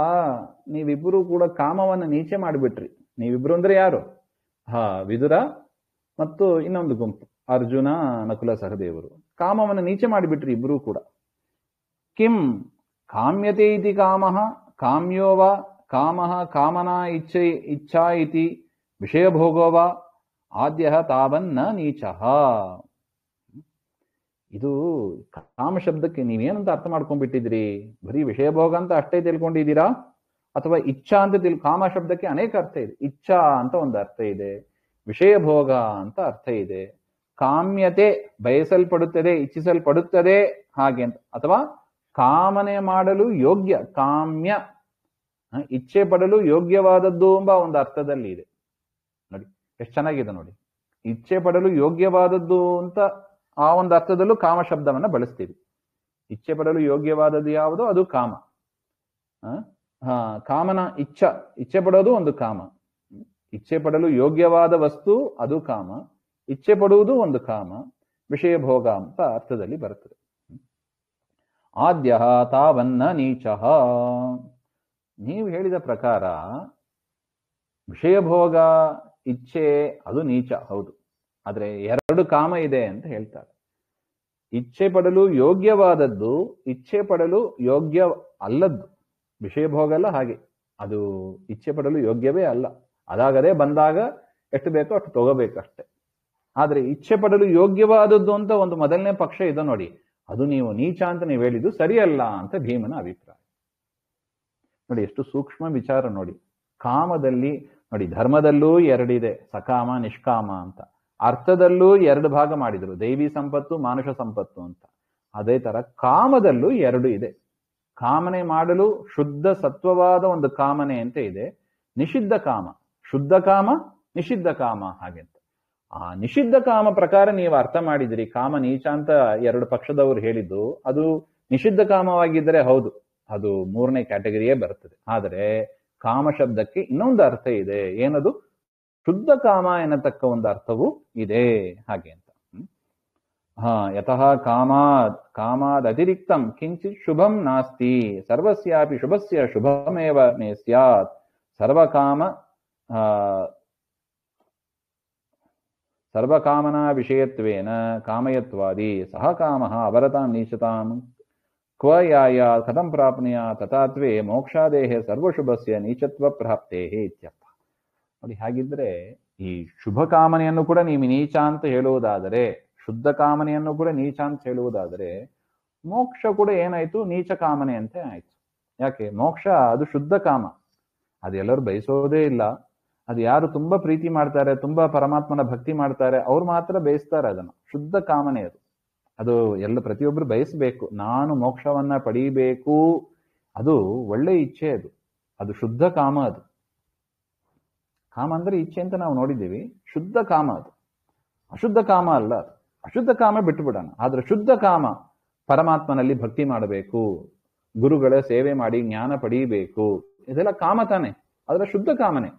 ನೀವಿಬ್ಬರು ಕೂಡ ಕಾಮವನ್ನು ನೀಚೆ ಮಾಡಿಬಿಟ್ರಿ. ನೀವಿಬ್ರು ಅಂದ್ರೆ ಯಾರು? ವಿದುರ ಮತ್ತು ಇನ್ನೊಂದು ಗುಂಪು ಅರ್ಜುನ, ನಕುಲ, ಸಹದೇವರು ಕಾಮವನ್ನು ನೀಚೆ ಮಾಡಿಬಿಟ್ರಿ ಇಬ್ರು ಕೂಡ. ಕಿಂ ಕಾಮ್ಯತೆ ಇತಿ ಕಾಮಃ ಕಾಮ್ಯೋವ ಕಾಮಃ ಕಾಮನಾ ಇಚ್ಛಾ ಇತಿ ವಿಷಯಭೋಗೋವ ಆದ್ಯ ತಾವನ್ನ ನೀಚಃ. ಇದು ಕಾಮ ಶಬ್ದಕ್ಕೆ ನೀವೇನಂತ ಅರ್ಥ ಮಾಡ್ಕೊಂಡ್ಬಿಟ್ಟಿದ್ರಿ? ಬರೀ ವಿಷಯಭೋಗ ಅಂತ ಅಷ್ಟೇ ತಿಳ್ಕೊಂಡಿದ್ದೀರಾ ಅಥವಾ ಇಚ್ಛಾ ಅಂತ ಕಾಮ ಶಬ್ದಕ್ಕೆ ಅನೇಕ ಅರ್ಥ ಇದೆ. ಇಚ್ಛಾ ಅಂತ ಒಂದು ಅರ್ಥ ಇದೆ, ವಿಷಯಭೋಗ ಅಂತ ಅರ್ಥ ಇದೆ, ಕಾಮ್ಯತೆ ಬಯಸಲ್ಪಡುತ್ತದೆ, ಇಚ್ಛಿಸಲ್ಪಡುತ್ತದೆ ಹಾಗೆ ಅಂತ, ಅಥವಾ ಕಾಮನೆ ಮಾಡಲು ಯೋಗ್ಯ, ಕಾಮ್ಯ ಇಚ್ಛೆ ಪಡಲು ಯೋಗ್ಯವಾದದ್ದು ಎಂಬ ಒಂದು ಅರ್ಥದಲ್ಲಿ ಇದೆ. ನೋಡಿ ಎಷ್ಟು ಚೆನ್ನಾಗಿದೆ ನೋಡಿ. ಇಚ್ಛೆ ಪಡಲು ಯೋಗ್ಯವಾದದ್ದು ಅಂತ ಆ ಒಂದು ಅರ್ಥದಲ್ಲೂ ಕಾಮ ಶಬ್ದವನ್ನ ಬಳಸ್ತೀವಿ. ಇಚ್ಛೆ ಪಡಲು ಯೋಗ್ಯವಾದದ್ದು ಯಾವುದೋ ಅದು ಕಾಮ. ಕಾಮನ ಇಚ್ಛೆ ಪಡೋದು ಒಂದು ಕಾಮ. ಇಚ್ಛೆ ಪಡಲು ಯೋಗ್ಯವಾದ ವಸ್ತು ಅದು ಕಾಮ, ಇಚ್ಛೆ ಪಡುವುದು ಒಂದು ಕಾಮ, ವಿಷಯ ಭೋಗ ಅಂತ ಅರ್ಥದಲ್ಲಿ ಬರುತ್ತದೆ. ಆದ್ಯ ತಾವನ್ನ ನೀಚಃ. ನೀವು ಹೇಳಿದ ಪ್ರಕಾರ ವಿಷಯ ಭೋಗ ಇಚ್ಛೆ ಅದು ನೀಚ, ಹೌದು. ಆದ್ರೆ 2 ಕಾಮ ಇದೆ ಅಂತ ಹೇಳ್ತಾರೆ. ಇಚ್ಛೆ ಪಡಲು ಯೋಗ್ಯವಾದದ್ದು, ಇಚ್ಛೆ ಪಡಲು ಯೋಗ್ಯ ಅಲ್ಲದ್ದು. ವಿಷಯ ಭೋಗ ಅಲ್ಲ ಹಾಗೆ, ಅದು ಇಚ್ಛೆ ಪಡಲು ಯೋಗ್ಯವೇ ಅಲ್ಲ. ಅದಾಗದೆ ಬಂದಾಗ ಎಷ್ಟು ಬೇಕೋ ಅಷ್ಟು ತಗೋಬೇಕಷ್ಟೆ. ಆದ್ರೆ ಇಚ್ಛೆ ಪಡಲು ಯೋಗ್ಯವಾದದ್ದು ಅಂತ ಒಂದು ಮೊದಲನೇ ಪಕ್ಷ ಇದೆ ನೋಡಿ, ಅದು ನೀವು ನೀಚ ಅಂತ ನೀವು ಹೇಳಿದ್ದು ಸರಿಯಲ್ಲ ಅಂತ ಭೀಮನ ಅಭಿಪ್ರಾಯ. ನೋಡಿ ಎಷ್ಟು ಸೂಕ್ಷ್ಮ ವಿಚಾರ ನೋಡಿ. ಕಾಮದಲ್ಲಿ ನೋಡಿ, ಧರ್ಮದಲ್ಲೂ 2 ಇದೆ, ಸಕಾಮ ನಿಷ್ಕಾಮ ಅಂತ. ಅರ್ಥದಲ್ಲೂ 2 ಭಾಗ ಮಾಡಿದ್ರು, ದೈವಿ ಸಂಪತ್ತು ಮಾನುಷ ಸಂಪತ್ತು ಅಂತ. ಅದೇ ತರ ಕಾಮದಲ್ಲೂ 2 ಇದೆ. ಕಾಮನೆ ಮಾಡಲು ಶುದ್ಧ ಸತ್ವವಾದ ಒಂದು ಕಾಮನೆ ಅಂತ ಇದೆ, ನಿಷಿದ್ಧ ಕಾಮ, ಶುದ್ಧ ಕಾಮ, ನಿಷಿದ್ಧ ಕಾಮ ಹಾಗೆ ಅಂತ. ಆ ನಿಷಿದ್ಧ ಕಾಮ ಪ್ರಕಾರ ನೀವು ಅರ್ಥ ಮಾಡಿದಿರಿ. ಕಾಮ ನೀಚ ಅಂತ 2 ಪಕ್ಷದವರು ಹೇಳಿದ್ದು ಅದು ನಿಷಿದ್ಧ ಕಾಮವಾಗಿದ್ದರೆ ಹೌದು, ಅದು 3ನೇ ಕ್ಯಾಟಗರಿಯೇ ಬರ್ತದೆ. ಆದರೆ ಕಾಮ ಶಬ್ದಕ್ಕೆ ಇನ್ನೊಂದು ಅರ್ಥ ಇದೆ, ಏನದು? ಶುದ್ಧ ಕಾಮ ಎನ್ನತಕ್ಕ ಒಂದು ಅರ್ಥವೂ ಇದೆ ಹಾಗೆ ಅಂತ. ಯತಃ ಕಾಮಾದ್ ಅತಿರಿಕ್ತಂ ಕಿಂಚಿತ್ ಶುಭಂ ನಾಸ್ತಿ ಸರ್ವಸ್ಯಾಪಿ ಶುಭಸ್ಯ ಶುಭಮೇವ ಮೇ ಸ್ಯಾತ್ ಸರ್ವಕಾಮನಾ ವಿಷಯತ್ವೇನ ಕಾಮಯತ್ವಾದಿ ಸಹ ಕಾಮಃ ಅವರತಾಂ ನೀಚತಾಂ ಕ್ವ ಯಾಯ ಕಥಂ ಪ್ರಾಪ್ನುಯ ತಥಾತ್ವೇ ಮೋಕ್ಷಾದೇಹೇ ಸರ್ವಶುಭಸ್ಯ ನೀಚತ್ವ ಪ್ರಾಪ್ತೇ ಇತ್ಯರ್ಥ. ನೋಡಿ, ಹಾಗಿದ್ರೆ ಈ ಶುಭ ಕಾಮನೆಯನ್ನು ಕೂಡ ನೀವು ನೀಚ ಅಂತ ಹೇಳುವುದಾದರೆ, ಶುದ್ಧ ಕಾಮನೆಯನ್ನು ಕೂಡ ನೀಚ ಅಂತ ಹೇಳುವುದಾದರೆ, ಮೋಕ್ಷ ಕೂಡ ಏನಾಯ್ತು? ನೀಚ ಕಾಮನೆ ಅಂತ ಆಯ್ತು. ಯಾಕೆ? ಮೋಕ್ಷ ಅದು ಶುದ್ಧ ಕಾಮ, ಅದು ಎಲ್ಲರೂ ಬಯಸೋದೇ ಇಲ್ಲ. ಅದು ಯಾರು ತುಂಬಾ ಪ್ರೀತಿ ಮಾಡ್ತಾರೆ, ತುಂಬಾ ಪರಮಾತ್ಮನ ಭಕ್ತಿ ಮಾಡ್ತಾರೆ, ಅವ್ರು ಮಾತ್ರ ಬಯಸ್ತಾರೆ ಅದನ್ನು. ಶುದ್ಧ ಕಾಮನೆ ಅದು. ಅದು ಎಲ್ಲ ಪ್ರತಿಯೊಬ್ರು ಬಯಸಬೇಕು, ನಾನು ಮೋಕ್ಷವನ್ನ ಪಡೀಬೇಕು. ಅದು ಒಳ್ಳೆ ಇಚ್ಛೆ, ಅದು ಅದು ಶುದ್ಧ ಕಾಮ. ಅದು ಕಾಮ ಅಂದ್ರೆ ಇಚ್ಛೆ ಅಂತ ನಾವು ನೋಡಿದ್ದೀವಿ. ಶುದ್ಧ ಕಾಮ ಅದು, ಅಶುದ್ಧ ಕಾಮ ಅಲ್ಲ. ಅದು ಅಶುದ್ಧ ಕಾಮ ಬಿಟ್ಟು ಬಿಡೋಣ. ಆದ್ರೆ ಶುದ್ಧ ಕಾಮ ಪರಮಾತ್ಮನಲ್ಲಿ ಭಕ್ತಿ ಮಾಡಬೇಕು, ಗುರುಗಳ ಸೇವೆ ಮಾಡಿ ಜ್ಞಾನ ಪಡೀಬೇಕು, ಇದೆಲ್ಲ ಕಾಮ ತಾನೆ. ಆದ್ರೆ ಶುದ್ಧ ಕಾಮನೆ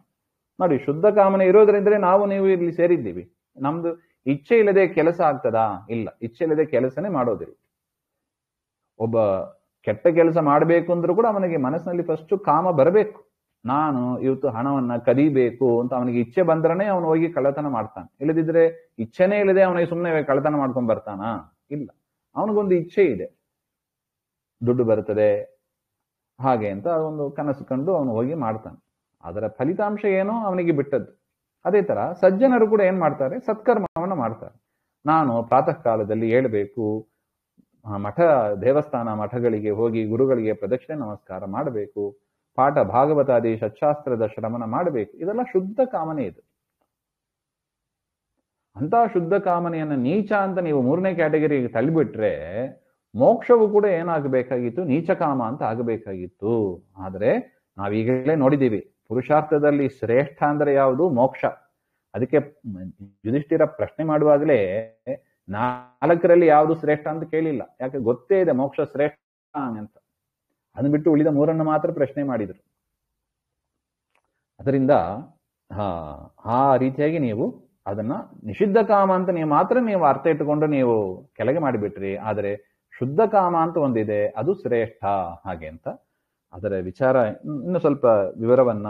ನೋಡಿ. ಶುದ್ಧ ಕಾಮನೆ ಇರೋದ್ರಿಂದಲೇ ನಾವು ನೀವು ಇಲ್ಲಿ ಸೇರಿದ್ದೀವಿ. ನಮ್ದು ಇಚ್ಛೆ ಇಲ್ಲದೆ ಕೆಲಸ ಆಗ್ತದಾ? ಇಲ್ಲ, ಇಚ್ಛೆ ಇಲ್ಲದೆ ಕೆಲಸನೇ ಮಾಡೋದಿಲ್ಲ. ಒಬ್ಬ ಕೆಟ್ಟ ಕೆಲಸ ಮಾಡಬೇಕು ಅಂದ್ರೂ ಕೂಡ ಅವನಿಗೆ ಮನಸ್ಸಿನಲ್ಲಿ ಫಸ್ಟ್ ಕಾಮ ಬರಬೇಕು. ನಾನು ಇವತ್ತು ಹಣವನ್ನ ಕದಿಬೇಕು ಅಂತ ಅವನಿಗೆ ಇಚ್ಛೆ ಬಂದ್ರನೇ ಅವನು ಹೋಗಿ ಕಳ್ಳತನ ಮಾಡ್ತಾನೆ. ಇಲ್ಲದಿದ್ರೆ ಇಚ್ಛೆನೇ ಇಲ್ಲದೆ ಅವನಿಗೆ ಸುಮ್ಮನೆ ಕಳ್ಳತನ ಮಾಡ್ಕೊಂಡ್ ಬರ್ತಾನಾ? ಇಲ್ಲ, ಅವನಿಗೊಂದು ಇಚ್ಛೆ ಇದೆ, ದುಡ್ಡು ಬರ್ತದೆ ಹಾಗೆ ಅಂತ ಒಂದು ಕನಸು ಕಂಡು ಅವನು ಹೋಗಿ ಮಾಡ್ತಾನೆ. ಅದರ ಫಲಿತಾಂಶ ಏನೋ ಅವನಿಗೆ ಬಿಟ್ಟದ್ದು. ಅದೇ ತರ ಸಜ್ಜನರು ಕೂಡ ಏನ್ ಮಾಡ್ತಾರೆ? ಸತ್ಕರ್ಮವನ್ನ ಮಾಡ್ತಾರೆ. ನಾನು ಪ್ರಾತಃ ಕಾಲದಲ್ಲಿ ಏಳಬೇಕು, ಮಠ ದೇವಸ್ಥಾನ ಮಠಗಳಿಗೆ ಹೋಗಿ ಗುರುಗಳಿಗೆ ಪ್ರದಕ್ಷಿಣೆ ನಮಸ್ಕಾರ ಮಾಡಬೇಕು, ಪಾಠ ಭಾಗವತಾದಿ ಸಚ್ಚಾಸ್ತ್ರದ ಶ್ರವಣ ಮಾಡಬೇಕು. ಇದೆಲ್ಲ ಶುದ್ಧ ಕಾಮನೆ. ಇದು ಅಂತ ಶುದ್ಧ ಕಾಮನೆಯನ್ನ ನೀಚ ಅಂತ ನೀವು ಮೂರನೇ ಕ್ಯಾಟಗರಿಗೆ ತಳ್ಳಿಬಿಟ್ರೆ, ಮೋಕ್ಷವು ಕೂಡ ಏನಾಗಬೇಕಾಗಿತ್ತು? ನೀಚ ಕಾಮ ಅಂತ ಆಗಬೇಕಾಗಿತ್ತು. ಆದ್ರೆ ನಾವೀಗಲೇ ನೋಡಿದ್ದೀವಿ, ಪುರುಷಾರ್ಥದಲ್ಲಿ ಶ್ರೇಷ್ಠ ಅಂದ್ರೆ ಯಾವುದು? ಮೋಕ್ಷ. ಅದಕ್ಕೆ ಯುಧಿಷ್ಠಿರ ಪ್ರಶ್ನೆ ಮಾಡುವಾಗಲೇ 4ರಲ್ಲಿ ಯಾವುದು ಶ್ರೇಷ್ಠ ಅಂತ ಕೇಳಿಲ್ಲ. ಯಾಕೆ? ಗೊತ್ತೇ ಇದೆ ಮೋಕ್ಷ ಶ್ರೇಷ್ಠ ಅಂತ. ಅದನ್ನ ಬಿಟ್ಟು ಉಳಿದ 3 ಮಾತ್ರ ಪ್ರಶ್ನೆ ಮಾಡಿದ್ರು. ಅದರಿಂದ ಆ ರೀತಿಯಾಗಿ ನೀವು ಅದನ್ನ ನಿಷಿದ್ಧ ಕಾಮ ಅಂತ ನೀವು ಅರ್ಥ ಇಟ್ಟುಕೊಂಡು ನೀವು ಕೆಳಗೆ ಮಾಡಿಬಿಟ್ರಿ. ಆದರೆ ಶುದ್ಧ ಕಾಮ ಅಂತ ಒಂದಿದೆ, ಅದು ಶ್ರೇಷ್ಠ ಹಾಗೆ ಅಂತ. ಅದರ ವಿಚಾರ ಇನ್ನು ಸ್ವಲ್ಪ ವಿವರವನ್ನ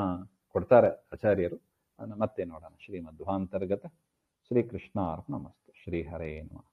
ಕೊಡ್ತಾರೆ ಆಚಾರ್ಯರು. ಅದನ್ನ ಮತ್ತೆ ನೋಡೋಣ. ಶ್ರೀಮಧ್ವಾಂತರ್ಗತ ಶ್ರೀಕೃಷ್ಣ ಅರ್ಪಣಮಸ್ತು. ಶ್ರೀ ಹರೇ ನಮಃ.